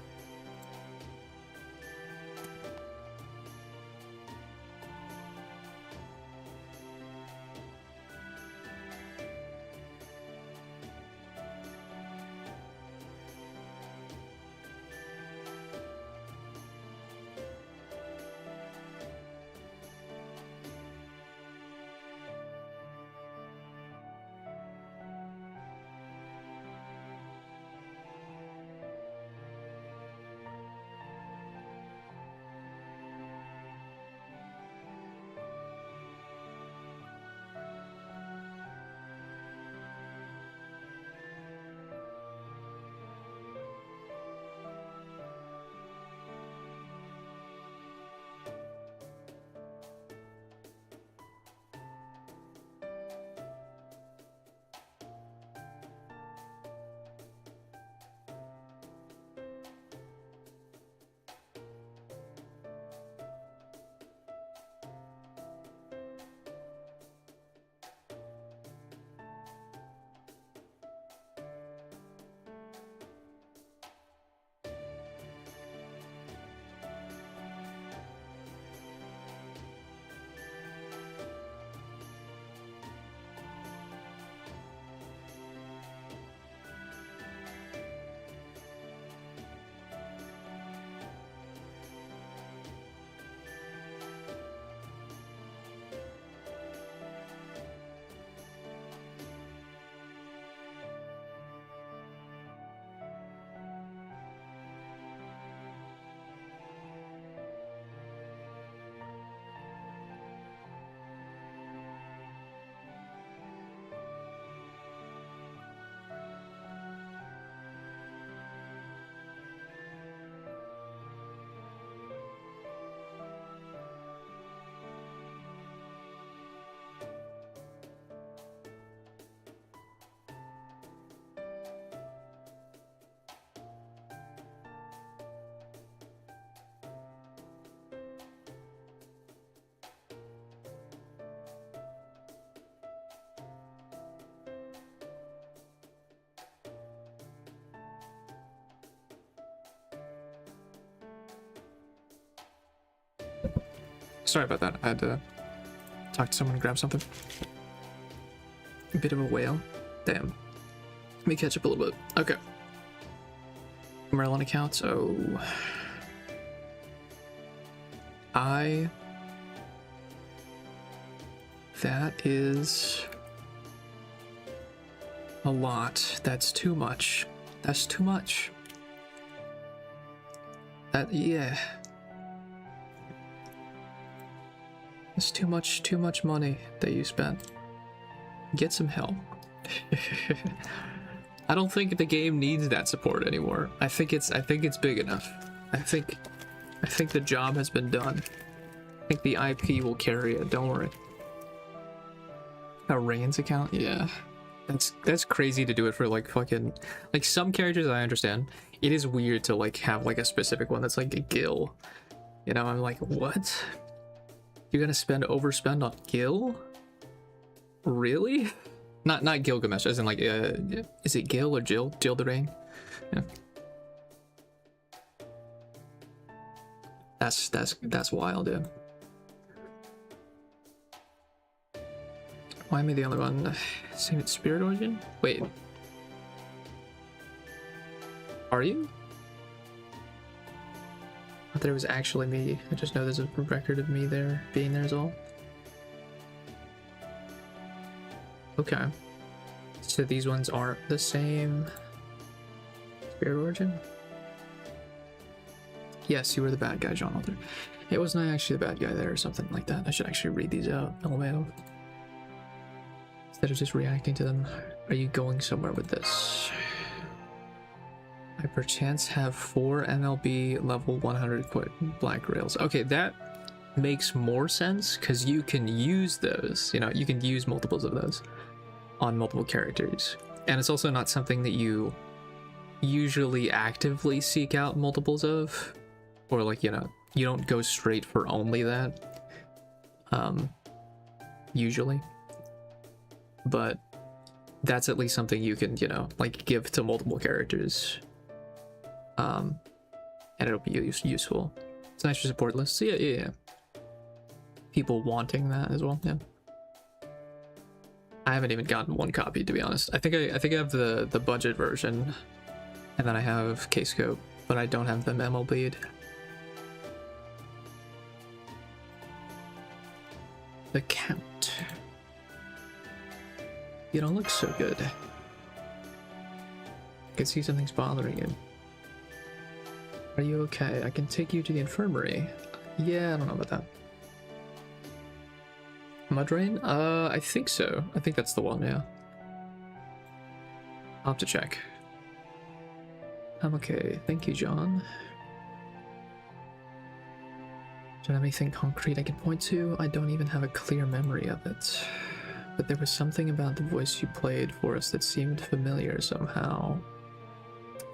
Sorry about that. I had to talk to someone and grab something. A bit of a whale. Damn. Let me catch up a little bit. Okay. Maryland accounts. Oh. That is a lot. That's too much. That's too much. Yeah. It's too much money that you spent. Get some help. I don't think the game needs that support anymore. I think it's big enough. I think the job has been done. I think the IP will carry it, don't worry. A Rain's account? Yeah. That's crazy to do it for like fucking like some characters I understand. It is weird to like have like a specific one that's like a Gil. You know, I'm like, what? You're gonna overspend on Gil? Really? Not Gilgamesh, as in like is it Gil or Jill? Jill the Rain? Yeah. That's wild, dude. Why am I the only one? Same Spirit Origin? Wait. Are you? I thought it was actually me. I just know there's a record of me there, being there as well. Okay. So these ones aren't the same Spirit Origin? Yes, you were the bad guy, John Alder. It wasn't actually the bad guy there or something like that. I should actually read these out. LMAO. Instead of just reacting to them. Are you going somewhere with this? I perchance have 4 MLB level 100 black rails. Okay, that makes more sense because you can use those. You know, you can use multiples of those on multiple characters. And it's also not something that you usually actively seek out multiples of. Or like, you know, you don't go straight for only that. Usually. But that's at least something you can, you know, like give to multiple characters. And it'll be useful. It's nice for support lists. So yeah. People wanting that as well, yeah. I haven't even gotten one copy, to be honest. I think I have the budget version, and then I have K-Scope, but I don't have them MLB'd. The Count. You don't look so good. I can see something's bothering you. Are you okay? I can take you to the infirmary. Yeah, I don't know about that. Mudrain? I think so. I think that's the one, yeah. I'll have to check. I'm okay. Thank you, John. Don't have anything concrete I can point to. I don't even have a clear memory of it. But there was something about the voice you played for us that seemed familiar somehow.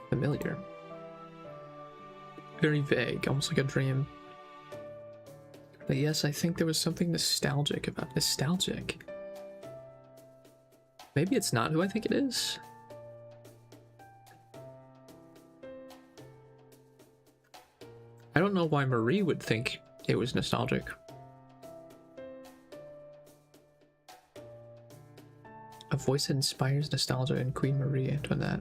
Familiar. Very vague, almost like a dream. But yes, I think there was something nostalgic about nostalgic. Maybe it's not who I think it is. I don't know why Marie would think it was nostalgic. A voice that inspires nostalgia in Queen Marie Antoinette.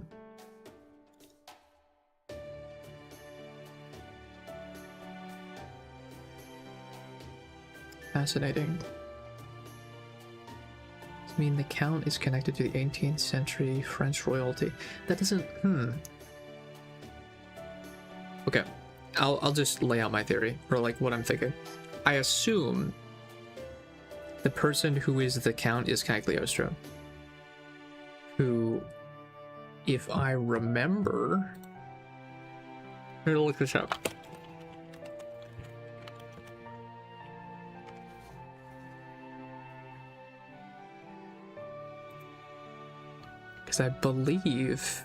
Fascinating. I mean, the Count is connected to the 18th century French royalty. That doesn't... Okay, I'll just lay out my theory, or like what I'm thinking. I assume the person who is the Count is Cagliostro, who, if I remember... I'm gonna look this up. Because I believe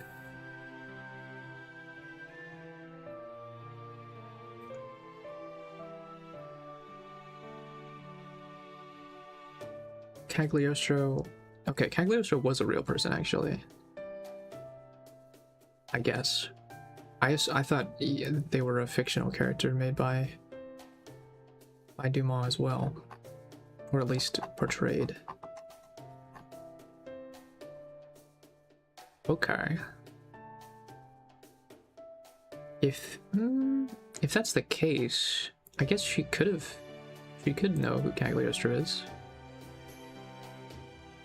Cagliostro... Okay, Cagliostro was a real person, actually. I guess. I thought they were a fictional character made by Dumas as well. Or at least portrayed. Okay. If that's the case, I guess she could know who Cagliostro is.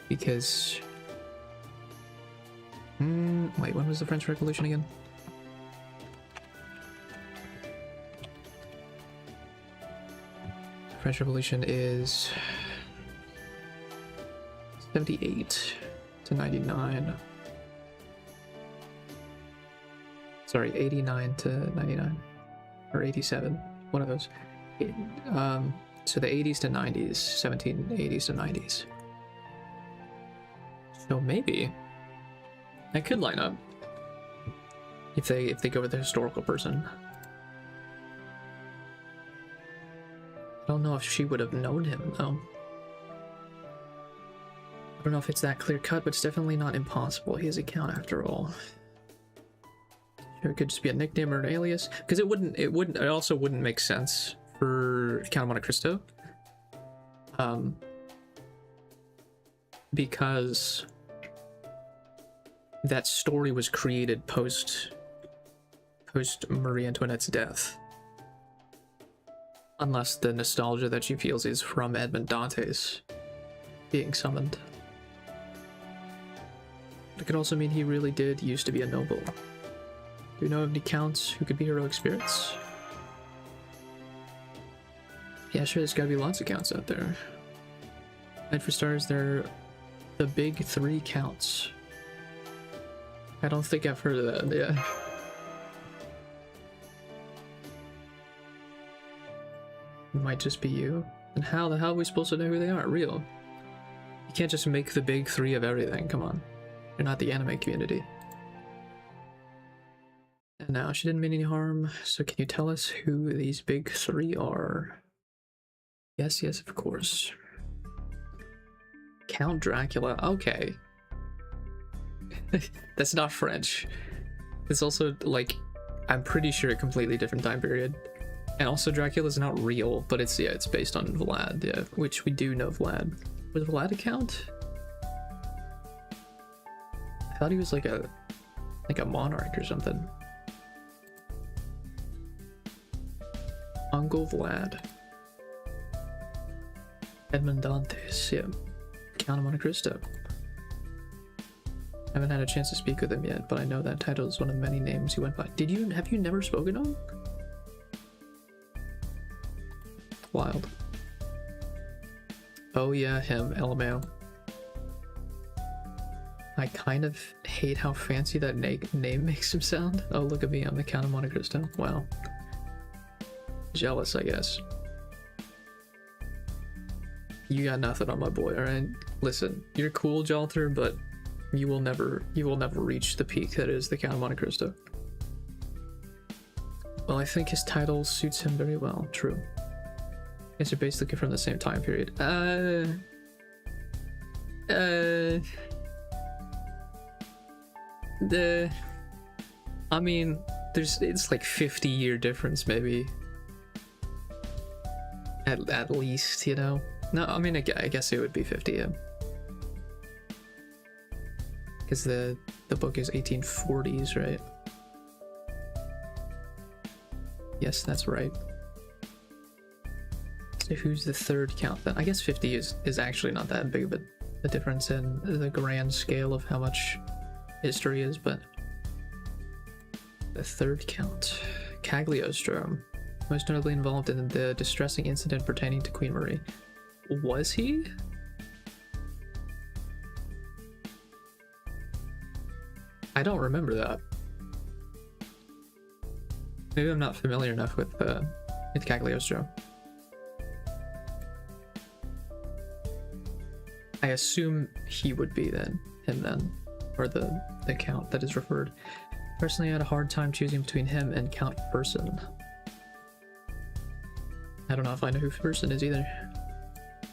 Because wait, when was the French Revolution again? The French Revolution is 78 to 99. Sorry, 89 to 99. Or 87. One of those. So the 80s to 90s, 1780s to 90s. So maybe that could line up if they go with the historical person. I don't know if she would have known him though. I don't know if it's that clear cut, but it's definitely not impossible. He has a count after all. Sure, it could just be a nickname or an alias, because it also wouldn't make sense for Count of Monte Cristo. Because that story was created post Marie Antoinette's death. Unless the nostalgia that she feels is from Edmond Dantes being summoned. It could also mean he really did used to be a noble. Do you know of any counts who could be heroic spirits? Yeah, sure, there's gotta be lots of counts out there. And for starters, they're the big three counts. I don't think I've heard of that, yeah. It might just be you. And how the hell are we supposed to know who they are? Real. You can't just make the big three of everything, come on. You're not the anime community. And now, she didn't mean any harm, so can you tell us who these big three are? Yes, yes, of course. Count Dracula, okay. That's not French. It's also, like, I'm pretty sure a completely different time period. And also Dracula's not real, but it's, yeah, it's based on Vlad, yeah, which we do know Vlad. Was Vlad a count? I thought he was like a monarch or something. Uncle Vlad. Edmond Dantes, yeah. Count of Monte Cristo. I haven't had a chance to speak with him yet, but I know that title is one of many names he went by. Have you never spoken to him? Wild. Oh yeah, him, LMAO. I kind of hate how fancy that name makes him sound. Oh, look at me, I'm the Count of Monte Cristo. Wow. Jealous, I guess. You got nothing on my boy, alright? Listen, you're cool, Jalter, but you will never reach the peak that is the Count of Monte Cristo. Well, I think his title suits him very well, true. Guess you're basically from the same time period. I mean, it's like 50-year difference, maybe. At least, you know? No, I mean, I guess it would be 50, yeah. Because the book is 1840s, right? Yes, that's right. So who's the third count then? I guess 50 is actually not that big of a difference in the grand scale of how much history is, but the third count, Cagliostro, most notably involved in the distressing incident pertaining to Queen Marie. Was he? I don't remember that. Maybe I'm not familiar enough with Cagliostro. I assume he would be him then, or the count that is referred. Personally, I had a hard time choosing between him and Count Person. I don't know if I know who Person is either.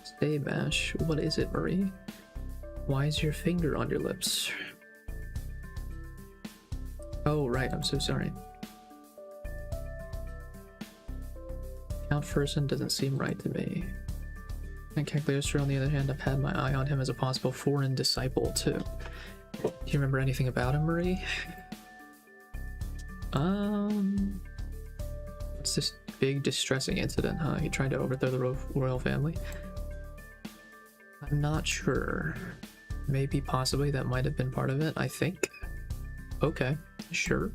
Stay Bash, what is it, Marie? Why is your finger on your lips? Oh, right, I'm so sorry. Count Person doesn't seem right to me. And Cagliostro, on the other hand, I've had my eye on him as a possible foreign disciple, too. Do you remember anything about him, Marie? What's this big distressing incident, huh? He tried to overthrow the royal family? I'm not sure. Maybe, possibly, that might have been part of it, I think. Okay, sure.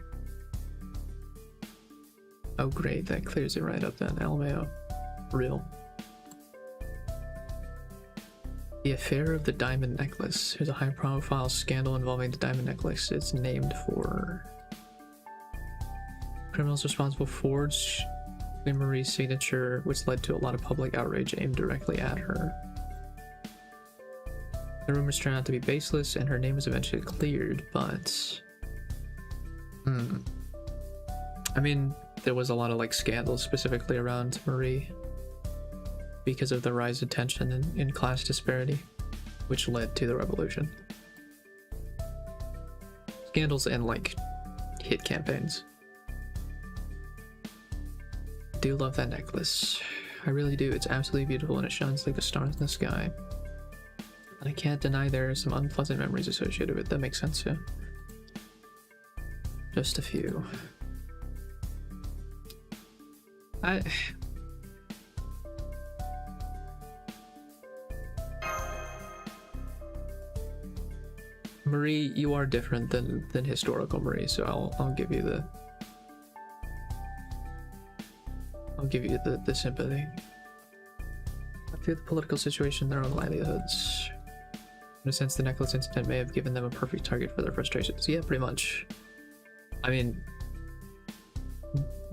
Oh, great, that clears it right up then. LMAO. Real. The affair of the diamond necklace. There's a high-profile scandal involving the diamond necklace. It's named for criminals responsible forged Marie's signature, which led to a lot of public outrage aimed directly at her. The rumors turned out to be baseless, and her name was eventually cleared, but... I mean, there was a lot of, like, scandals specifically around Marie because of the rise of tension in class disparity, which led to the revolution. Scandals and, like, hit campaigns. I do love that necklace. I really do. It's absolutely beautiful and it shines like the stars in the sky. And I can't deny there are some unpleasant memories associated with it. That makes sense, yeah. Just a few. Marie, you are different than historical Marie, so I'll give you the sympathy. Through the political situation, their own livelihoods. In a sense, the necklace incident may have given them a perfect target for their frustrations. Yeah, pretty much. I mean,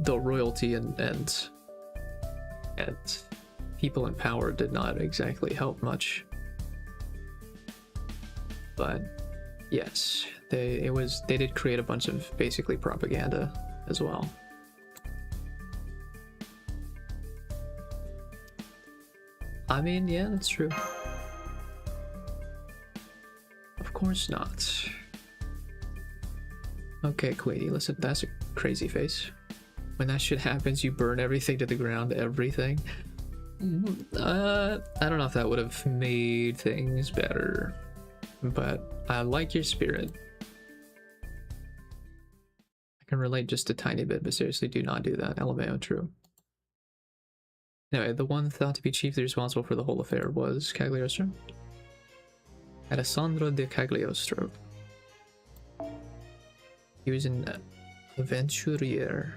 the royalty and people in power did not exactly help much. But yes, they did create a bunch of basically propaganda as well. I mean, yeah, that's true. Of course not. Okay, Queenie, listen, that's a crazy face. When that shit happens, you burn everything to the ground, everything. I don't know if that would have made things better, but I like your spirit. I can relate just a tiny bit, but seriously, do not do that. LMAO, true. Anyway, the one thought to be chiefly responsible for the whole affair was Cagliostro. Alessandro de Cagliostro. He was an adventurer. He's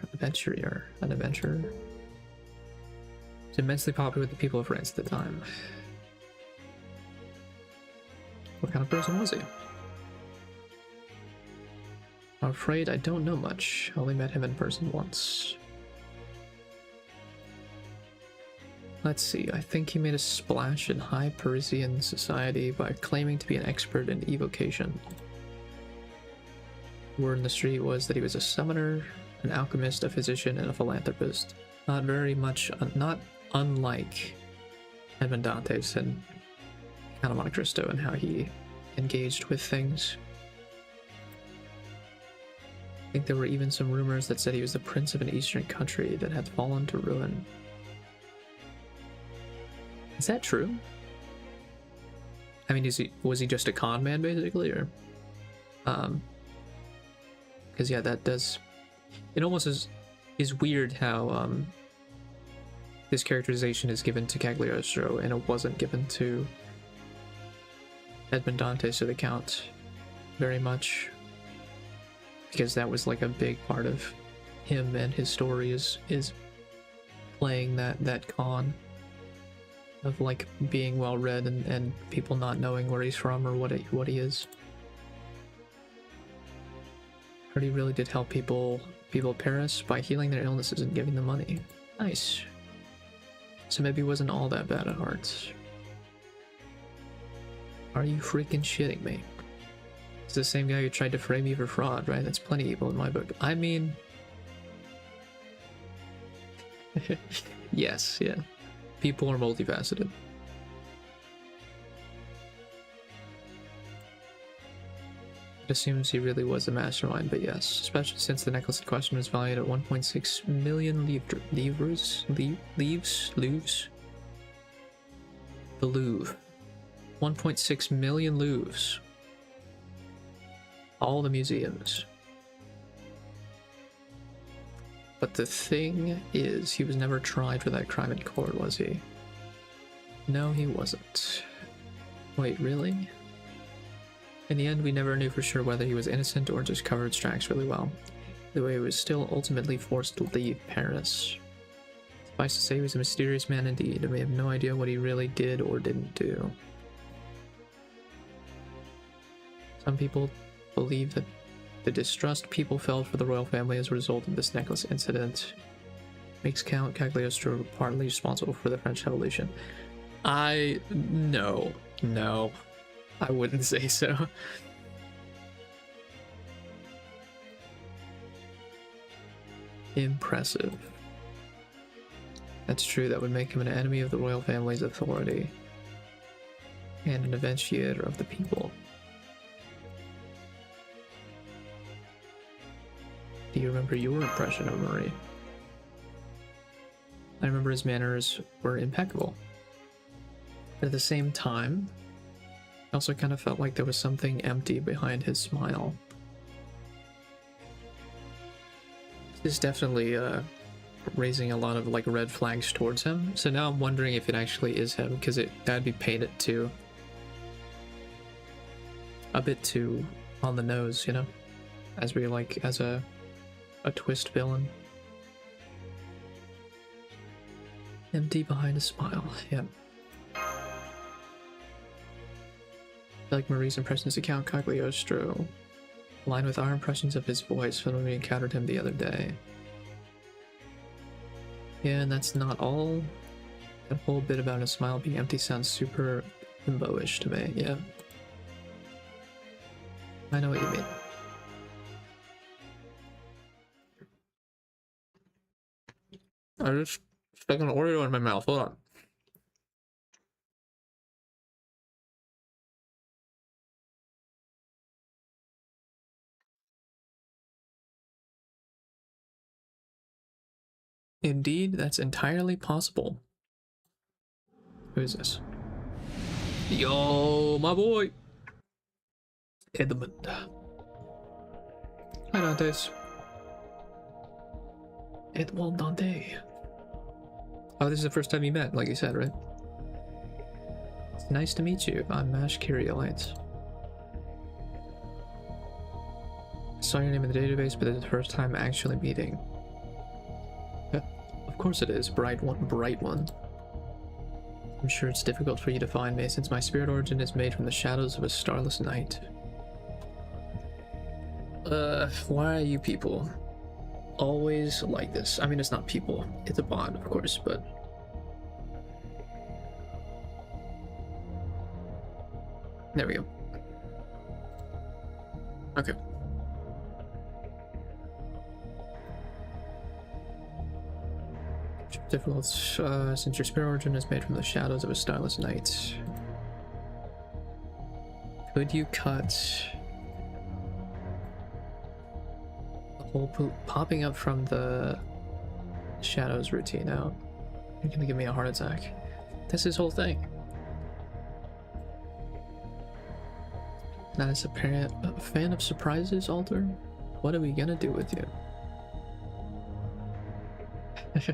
immensely popular with the people of France at the time. What kind of person was he? I'm afraid I don't know much. I only met him in person once. Let's see, I think he made a splash in high Parisian society by claiming to be an expert in evocation. Word in the street was that he was a summoner, an alchemist, a physician, and a philanthropist. Not very much, not unlike Edmond Dantes and Count of Monte Cristo and how he engaged with things. I think there were even some rumors that said he was the prince of an eastern country that had fallen to ruin. Is that true? I mean, was he just a con man basically, or because yeah, that does, it almost is weird how this characterization is given to Cagliostro and it wasn't given to Edmond Dantes or the Count very much, because that was like a big part of him and his story is playing that con of like being well read and people not knowing where he's from or what he is. Heard he really did help people of Paris by healing their illnesses and giving them money. Nice. So maybe he wasn't all that bad at heart. Are you freaking shitting me? It's the same guy who tried to frame you for fraud, right? That's plenty evil in my book. I mean... yes, yeah. People are multifaceted. It assumes he really was the mastermind, but yes, especially since the necklace in question was valued at 1.6 million livres? The Louvre. 1.6 million Louvres. All the museums. But the thing is, he was never tried for that crime in court, was he? No, he wasn't. Wait, really? In the end, we never knew for sure whether he was innocent or just covered his tracks really well. The way he was still ultimately forced to leave Paris. Suffice to say, he was a mysterious man indeed, and we have no idea what he really did or didn't do. Some people believe that the distrust people felt for the royal family as a result of this necklace incident makes Count Cagliostro partly responsible for the French Revolution. No, I wouldn't say so. Impressive. That's true, that would make him an enemy of the royal family's authority and an aventiator of the people. Do you remember your impression of Murray? I remember his manners were impeccable. But at the same time, I also kind of felt like there was something empty behind his smile. This is definitely raising a lot of like red flags towards him. So now I'm wondering if it actually is him, because that'd be painted too a bit too on the nose, you know, as a twist villain. Empty behind a smile, yeah. I feel like Marie's impressions of Count Cagliostro align with our impressions of his voice when we encountered him the other day. Yeah, and that's not all. That whole bit about his smile being empty sounds super limbo-ish to me, yeah. I know what you mean. I just stuck an Oreo in my mouth, hold on. Indeed, that's entirely possible. Who is this? Yo, my boy! Edmund. Hi, Dantes. Edmond Dante. Oh, this is the first time you met, like you said, right? It's nice to meet you. I'm Mash Kyrielites. I saw your name in the database, but it's the first time actually meeting. Of course it is, bright one. I'm sure it's difficult for you to find me, since my spirit origin is made from the shadows of a starless night. Why are you people always like this? I mean, it's not people, it's a bond, of course, but... There we go. Okay. Difficult, since your spirit origin is made from the shadows of a starless night. Could you cut the whole popping up from the shadows routine out? You're gonna give me a heart attack. That's his whole thing. Not as a fan of surprises, Alter? What are we gonna do with you?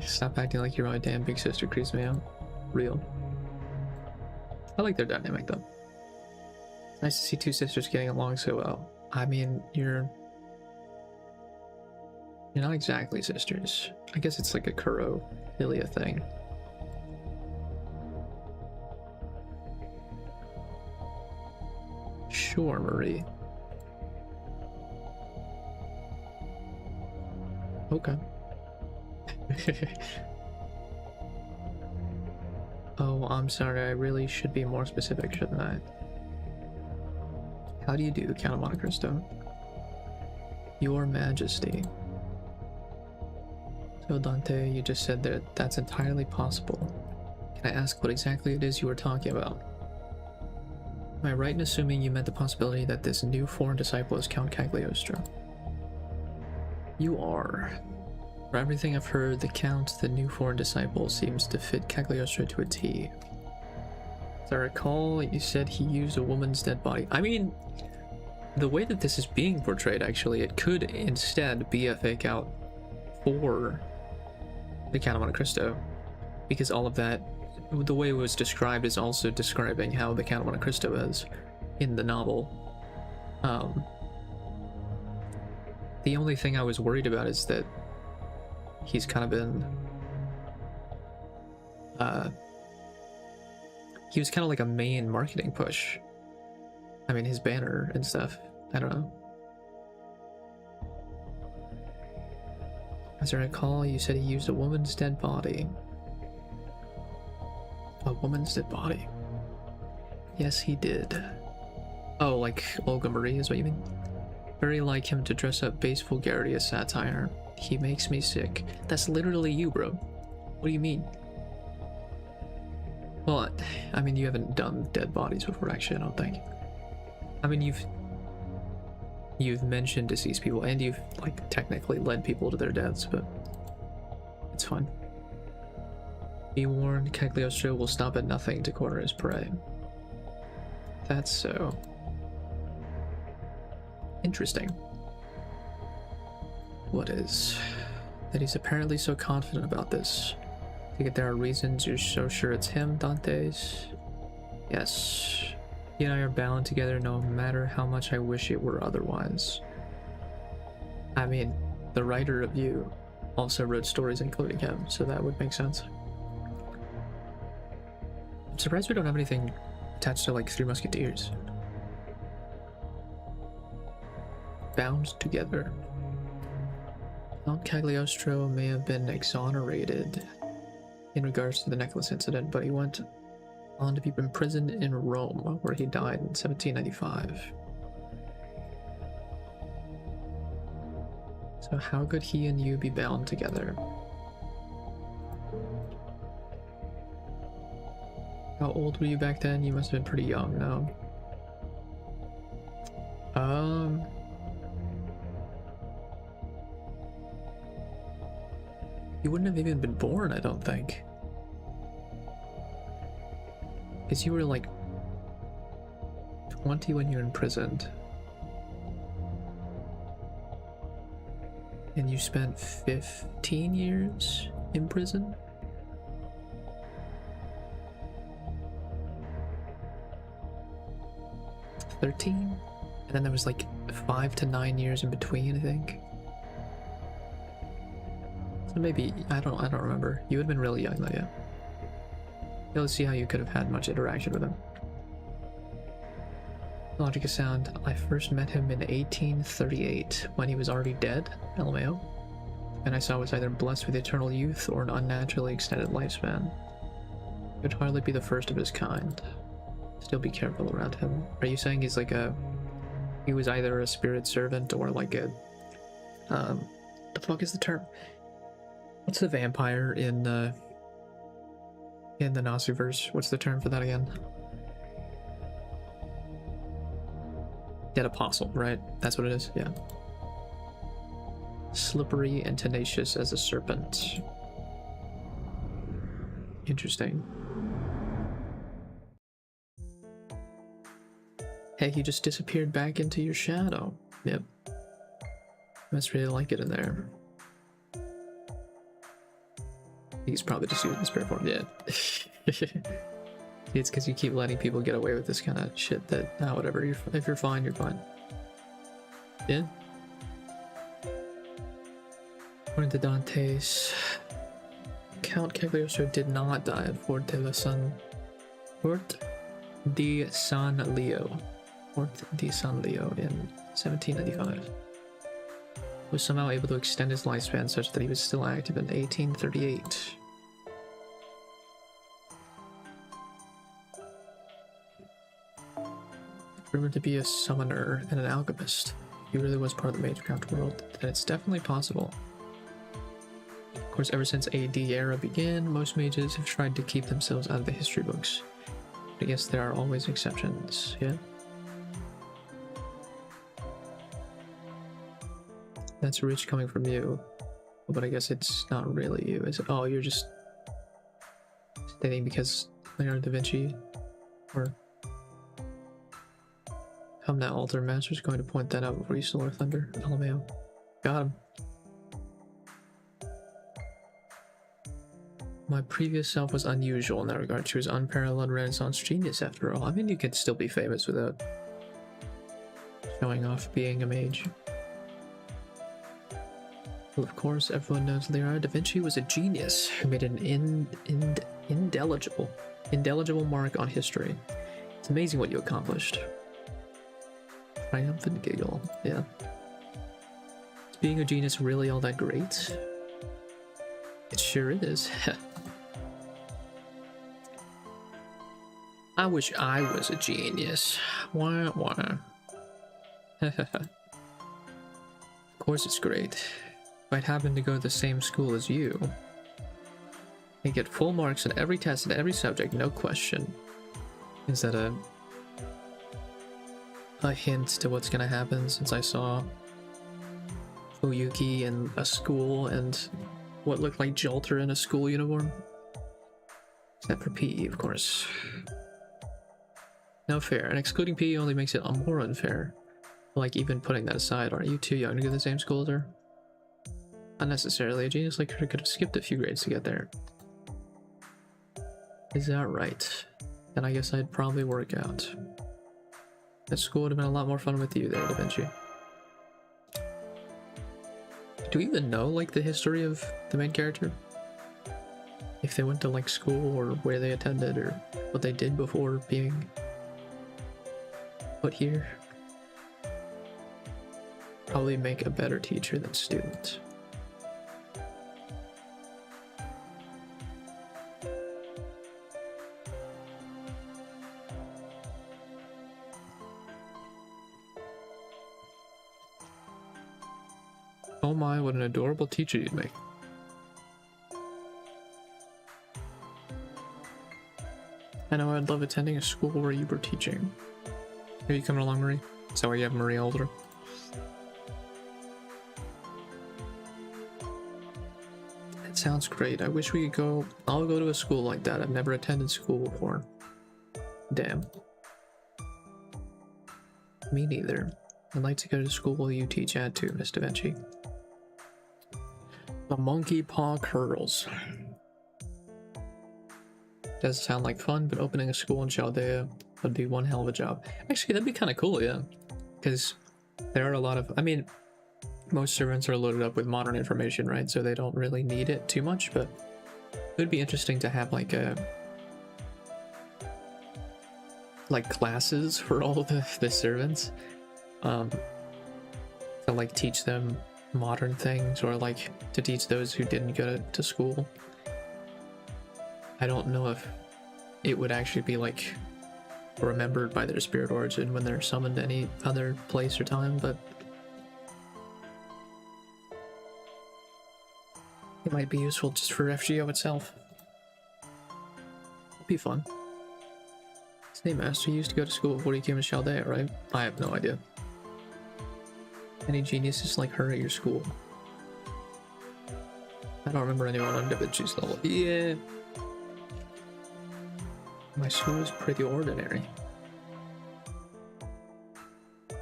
Stop acting like you're my damn big sister, creeps me out. Real. I like their dynamic though. It's nice to see two sisters getting along so well. I mean, you're not exactly sisters. I guess it's like a Kuro-Ilia thing. Sure, Marie. Okay. Oh, I'm sorry, I really should be more specific, shouldn't I? How do you do, Count of Monte Cristo? Your Majesty. So Dante, you just said that that's entirely possible. Can I ask what exactly it is you were talking about? Am I right in assuming you meant the possibility that this new foreign disciple is Count Cagliostro? You are. For everything I've heard, the Count, the new foreign disciple, seems to fit Cagliostro to a T. As I recall, you said he used a woman's dead body. I mean, the way that this is being portrayed, actually, it could instead be a fake out for the Count of Monte Cristo, because all of that, the way it was described is also describing how the Count of Monte Cristo is in the novel. The only thing I was worried about is that he's kind of been he was kind of like a main marketing push I mean, his banner and stuff. I don't know. As I recall, you said he used a woman's dead body. A woman's dead body. Yes, he did. Oh, like Olga Marie is what you mean? Very like him to dress up base vulgarity as satire. He makes me sick. That's literally you, bro. What do you mean? Well, I mean, you haven't done dead bodies before, actually, I don't think. I mean, you've mentioned deceased people, and you've, like, technically led people to their deaths, but it's fine. Be warned, Cagliostro will stop at nothing to corner his prey. That's so. Interesting. What is? That he's apparently so confident about this. I think there are reasons you're so sure it's him, Dantes. Yes. He and I are bound together no matter how much I wish it were otherwise. I mean, the writer of you also wrote stories including him, so that would make sense. I'm surprised we don't have anything attached to, like, Three Musketeers. Bound together. Count Cagliostro may have been exonerated in regards to the necklace incident, but he went on to be imprisoned in Rome, where he died in 1795. So how could he and you be bound together? How old were you back then? You must have been pretty young, no? You wouldn't have even been born, I don't think. Because you were like 20 when you were imprisoned. And you spent 15 years in prison? $13? And then there was like 5 to 9 years in between, I think. So maybe, I don't remember. You would have been really young though, yeah. Let's see how you could have had much interaction with him. Logic is sound. I first met him in 1838 when he was already dead, LMAO. And I saw was either blessed with eternal youth or an unnaturally extended lifespan. He would hardly be the first of his kind. Still be careful around him. Are you saying he's like he was either a spirit servant or like a, the fuck is the term? What's the vampire in the Naziverse? What's the term for that again? Dead apostle, right? That's what it is, yeah. Slippery and tenacious as a serpent. Interesting. Hey, you just disappeared back into your shadow. Yep. I must really like it in there. He's probably just using the spirit form, yeah. It's because you keep letting people get away with this kind of shit that, whatever, if you're fine, you're fine. Yeah? According to Dantes, Count Cagliostro did not die at Fort de San Leo. Fort de San Leo in 1795. Was somehow able to extend his lifespan such that he was still active in 1838. Rumored to be a summoner and an alchemist. He really was part of the Magecraft world, and it's definitely possible. Of course, ever since AD era began, most mages have tried to keep themselves out of the history books. But I guess there are always exceptions, yeah? That's rich coming from you, but I guess it's not really you, is it? Oh, you're just stating because Leonardo da Vinci, or come now, Altar Master's going to point that out before you Solar Thunder. LMAO. Got him. My previous self was unusual in that regard. She was unparalleled Renaissance genius after all. I mean, you could still be famous without showing off being a mage. Well, of course, everyone knows Leonardo da Vinci was a genius who made an indelible mark on history. It's amazing what you accomplished. Triumphant giggle. Yeah. Is being a genius really all that great? It sure is. I wish I was a genius. Wah wah. Of course it's great. If I'd happen to go to the same school as you, I get full marks on every test and every subject, no question. Is that a hint to what's gonna happen, since I saw Oyuki in a school and what looked like Jolter in a school uniform? Except for PE, of course. No fair, and excluding PE only makes it more unfair. Like, even putting that aside, aren't you too young to go to the same school as her? Not necessarily. A genius like her could have skipped a few grades to get there. Is that right? Then I guess I'd probably work out. That school would have been a lot more fun with you there, Da Vinci. Do we even know, like, the history of the main character? If they went to, like, school, or where they attended, or what they did before being put here? Probably make a better teacher than student. Oh my, what an adorable teacher you'd make. I know I'd love attending a school where you were teaching. Are you coming along, Marie? Is that why you have Marie older? That sounds great. I wish we could go. I'll go to a school like that. I've never attended school before. Damn. Me neither. I'd like to go to school while you teach at too, Miss Da Vinci. The monkey paw curls. Does sound like fun, but opening a school in Chaldea would be one hell of a job. Actually, that'd be kind of cool, yeah. Because there are a lot of, I mean, most servants are loaded up with modern information, right? So they don't really need it too much, but it would be interesting to have like classes for all of the servants. To like teach them modern things, or like to teach those who didn't go to school. I don't know if it would actually be like remembered by their spirit origin when they're summoned to any other place or time, but it might be useful just for FGO itself. It'd be fun. Snake Master used to go to school before he came to Chaldea, right? I have no idea. Any geniuses like her at your school? I don't remember anyone on Da Vinci's level. Yeah. My school is pretty ordinary.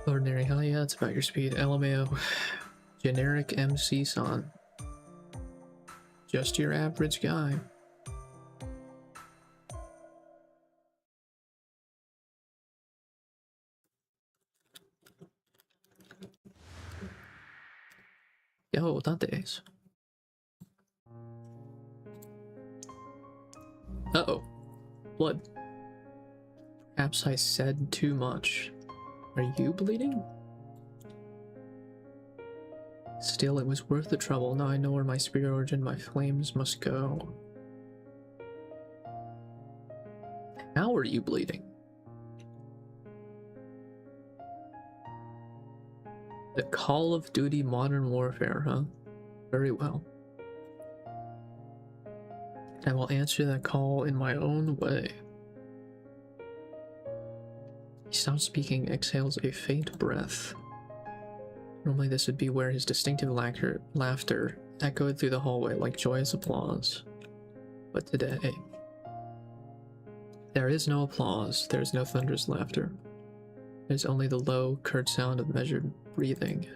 Ordinary, huh? Yeah, it's about your speed. LMAO. Generic MC-san. Just your average guy. Yo, Dante's. Uh-oh. Blood. Perhaps I said too much. Are you bleeding? Still, it was worth the trouble. Now I know where my spirit origin, my flames must go. How are you bleeding? The Call of Duty Modern Warfare, huh? Very well. I will answer that call in my own way. He stops speaking, exhales a faint breath. Normally this would be where his distinctive laughter echoed through the hallway like joyous applause. But today, there is no applause, there is no thunderous laughter. There's only the low, curt sound of measured breathing,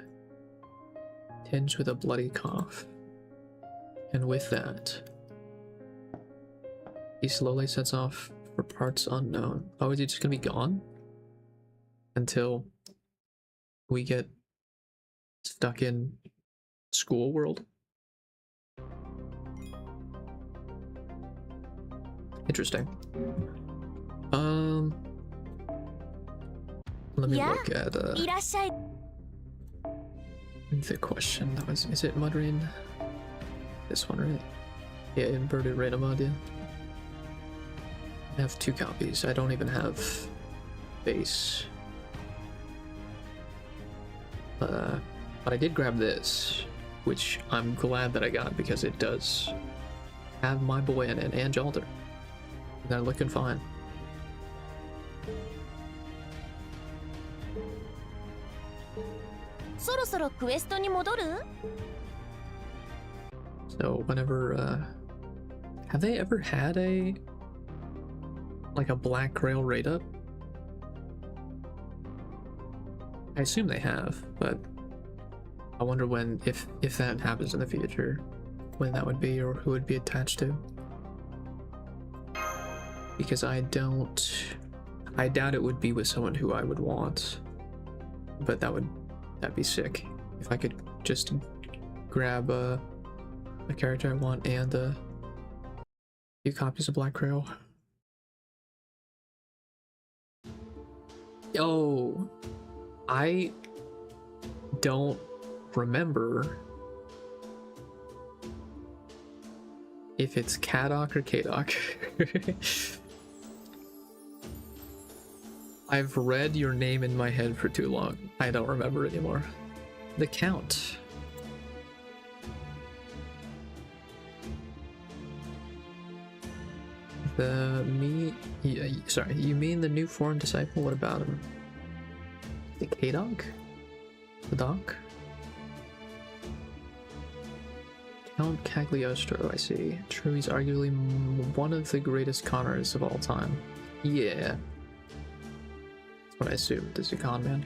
tinged with a bloody cough. And with that, he slowly sets off for parts unknown. Oh, is he just gonna be gone? Until we get stuck in school world? Interesting. Let me Yeah. look at いらっしゃい。 the question. That was, is it Mudrain? This one, right? Yeah, inverted random audio. I have 2 copies. I don't even have base. But I did grab this, which I'm glad that I got because it does have my boy in it and Jalder. They're looking fine. So whenever, have they ever had like a black grail raid up? I assume they have, but I wonder when, if that happens in the future, when that would be or who would be attached to. Because I doubt it would be with someone who I would want, but that'd be sick if I could just grab a character I want and a few copies of Black Grail. Oh, I don't remember if it's Kadok or Kadok. I've read your name in my head for too long. I don't remember anymore. The Count. Sorry, you mean the new foreign disciple? What about him? The Kadok? The Doc? Count Cagliostro, I see. True, he's arguably one of the greatest conners of all time. Yeah. That's what I assumed, is a con man.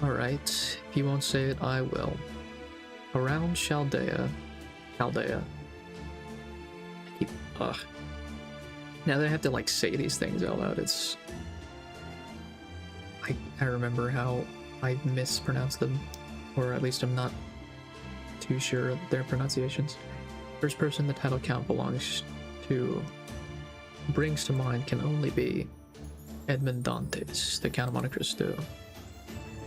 Alright, if you won't say it, I will. Around Chaldea. Ugh. Now that I have to like say these things out loud, it's... I remember how I mispronounce them, or at least I'm not too sure of their pronunciations. First person the title count belongs to brings to mind can only be Edmond Dantes, the Count of Monte Cristo.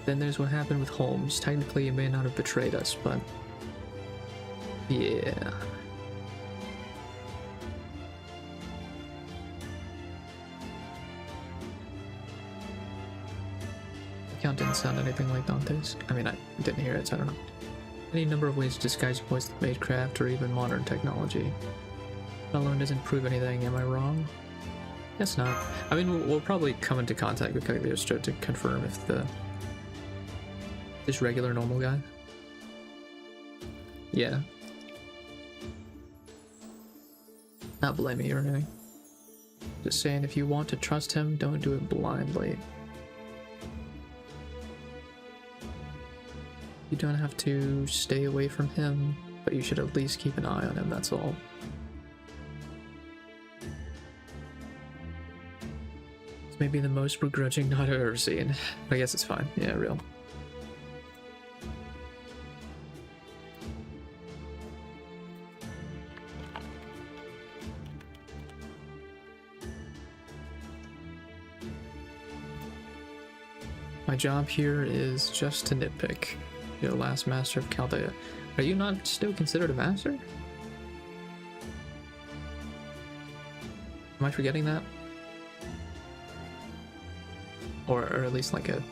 Then there's what happened with Holmes. Technically, he may not have betrayed us, but yeah. The Count didn't sound anything like Dante's. I mean, I didn't hear it, so I don't know. Any number of ways to disguise your voice with Magecraft or even modern technology. That alone doesn't prove anything, am I wrong? Guess not. I mean, we'll probably come into contact with Cagliostro to confirm if this regular normal guy. Yeah. Not blaming you or anything. Just saying, if you want to trust him, don't do it blindly. You don't have to stay away from him, but you should at least keep an eye on him, that's all. It's maybe the most begrudging nod I've ever seen. I guess it's fine. Yeah, real. My job here is just to nitpick. You're the last master of Chaldea. Are you not still considered a master? Am I forgetting that? Or at least like a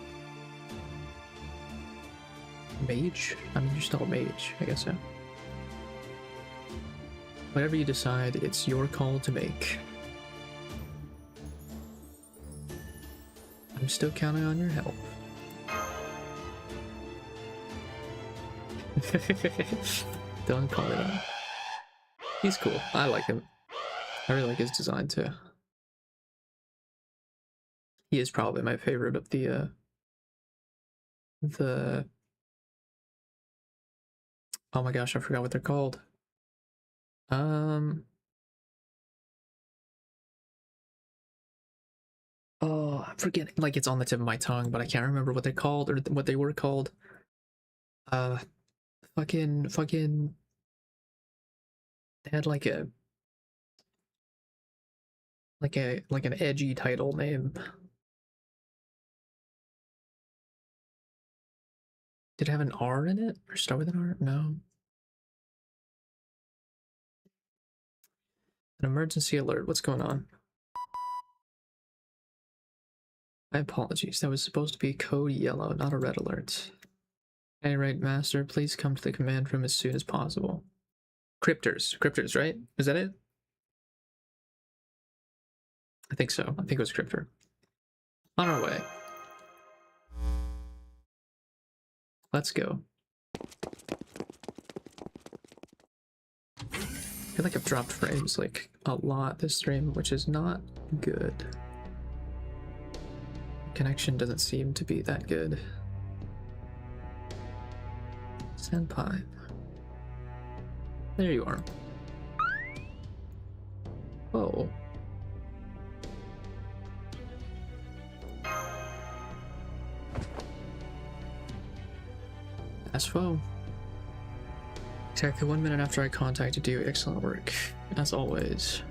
mage? I mean, you're still a mage, I guess so. Whatever you decide, it's your call to make. I'm still counting on your help. Don't call it out. He's cool. I like him. I really like his design too. He is probably my favorite of the oh my gosh, I forgot what they're called. Oh, I'm forgetting. Like, it's on the tip of my tongue, but I can't remember what they're called or what they were called. Fucking. They had like Like an edgy title name. Did it have an R in it? Or start with an R? No. An emergency alert. What's going on? My apologies. That was supposed to be code yellow, not a red alert. Hey, right, Master. Please come to the command room as soon as possible. Cryptors. Cryptors, right? Is that it? I think so. I think it was Cryptor. On our way. Let's go. I feel like I've dropped frames like a lot this stream, which is not good. Connection doesn't seem to be that good. Senpai. There you are. Whoa. Asphalt. Exactly 1 minute after I contacted you. Excellent work, as always.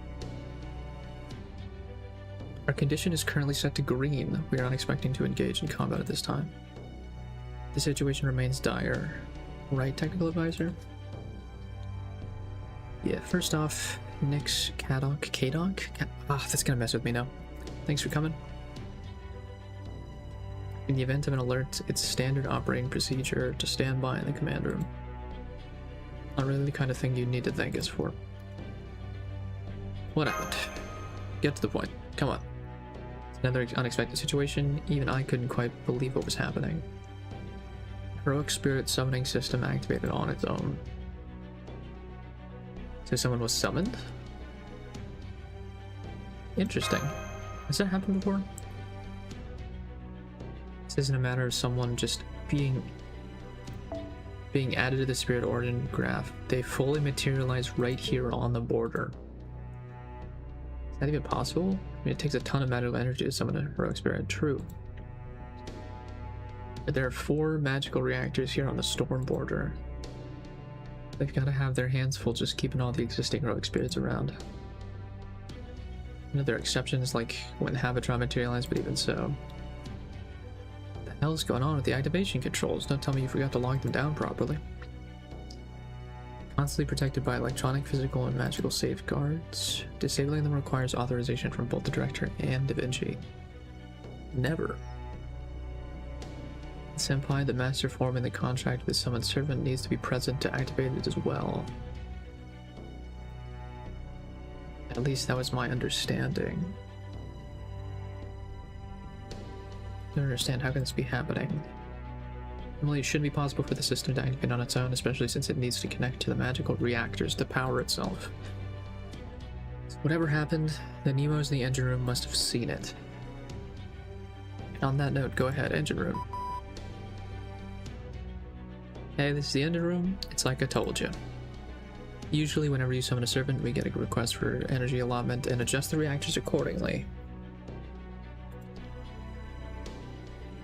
Our condition is currently set to green. We are not expecting to engage in combat at this time. The situation remains dire. Right, technical advisor? Yeah, first off, Nix, Kadok? That's gonna mess with me now. Thanks for coming. In the event of an alert, it's standard operating procedure to stand by in the command room. Not really the kind of thing you need to thank us for. What happened? Get to the point. Come on. It's another unexpected situation. Even I couldn't quite believe what was happening. Heroic Spirit summoning system activated on its own. So someone was summoned? Interesting. Has that happened before? This isn't a matter of someone just being added to the Spirit Origin graph. They fully materialize right here on the border. Is that even possible? I mean, it takes a ton of magical energy to summon a Heroic Spirit. True. But there are 4 magical reactors here on the storm border. They've got to have their hands full just keeping all the existing Heroic Spirits around. You know, there are exceptions like when Havatron materialized, but even so. What the hell's going on with the activation controls? Don't tell me you forgot to lock them down properly. Constantly protected by electronic, physical, and magical safeguards. Disabling them requires authorization from both the Director and Da Vinci. Never. Senpai, the master forming the contract with the summoned servant, needs to be present to activate it as well. At least that was my understanding. I don't understand, how can this be happening? Normally it shouldn't be possible for the system to activate on its own, especially since it needs to connect to the magical reactors to power itself. So whatever happened, the Nemos in the engine room must have seen it. And on that note, go ahead, engine room. Hey, this is the engine room. It's like I told you. Usually whenever you summon a servant, we get a request for energy allotment and adjust the reactors accordingly.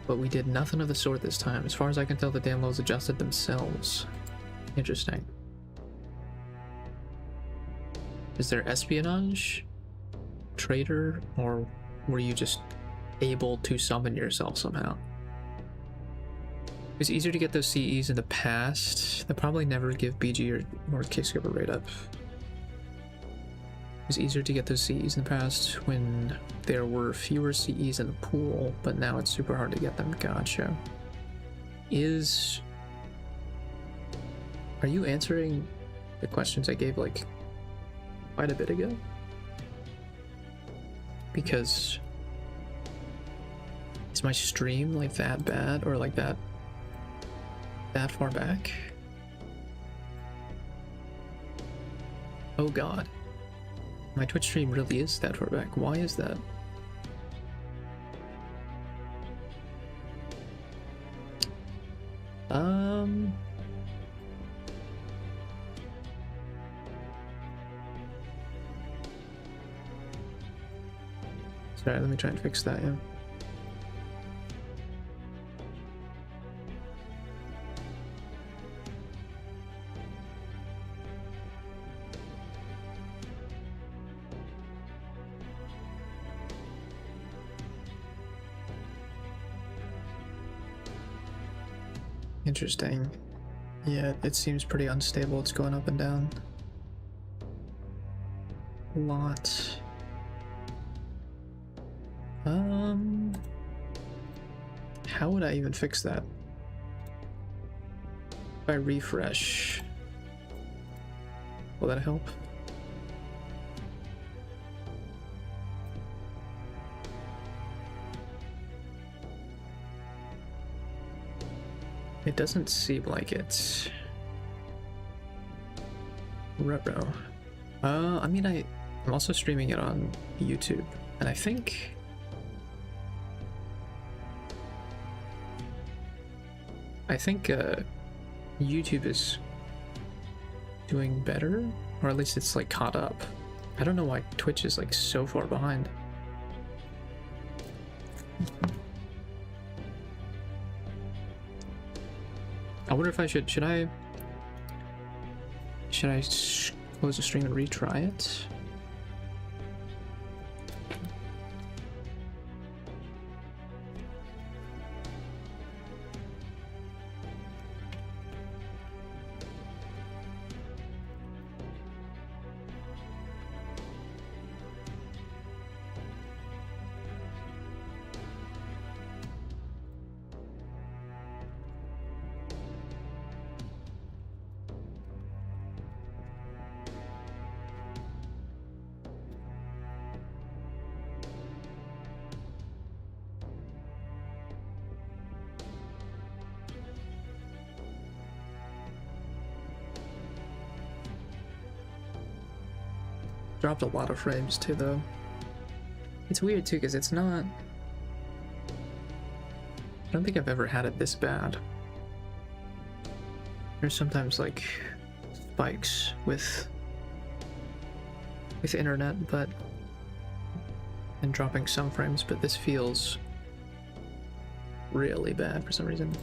But we did nothing of the sort this time. As far as I can tell, the damn loads adjusted themselves. Interesting. Is there espionage? Traitor? Or were you just able to summon yourself somehow? It was easier to get those CEs in the past. They'll probably never give BG or Kickskip a rate up. It was easier to get those CEs in the past when there were fewer CEs in the pool, but now it's super hard to get them. Gotcha. Are you answering the questions I gave like quite a bit ago? Because is my stream like that bad or like that far back? Oh god. My Twitch stream really is that far back. Why is that? Sorry, let me try and fix that, yeah. Interesting. Yeah, it seems pretty unstable. It's going up and down a lot. How would I even fix that? If I refresh, will that help? It doesn't seem like it. Retro. I mean, I'm also streaming it on YouTube, and I think YouTube is doing better, or at least it's like caught up. I don't know why Twitch is like so far behind. I wonder if I should I close the stream and retry it? Dropped a lot of frames too, though. It's weird too, because it's not... I don't think I've ever had it this bad. There's sometimes like spikes with internet, and dropping some frames, but this feels really bad for some reason.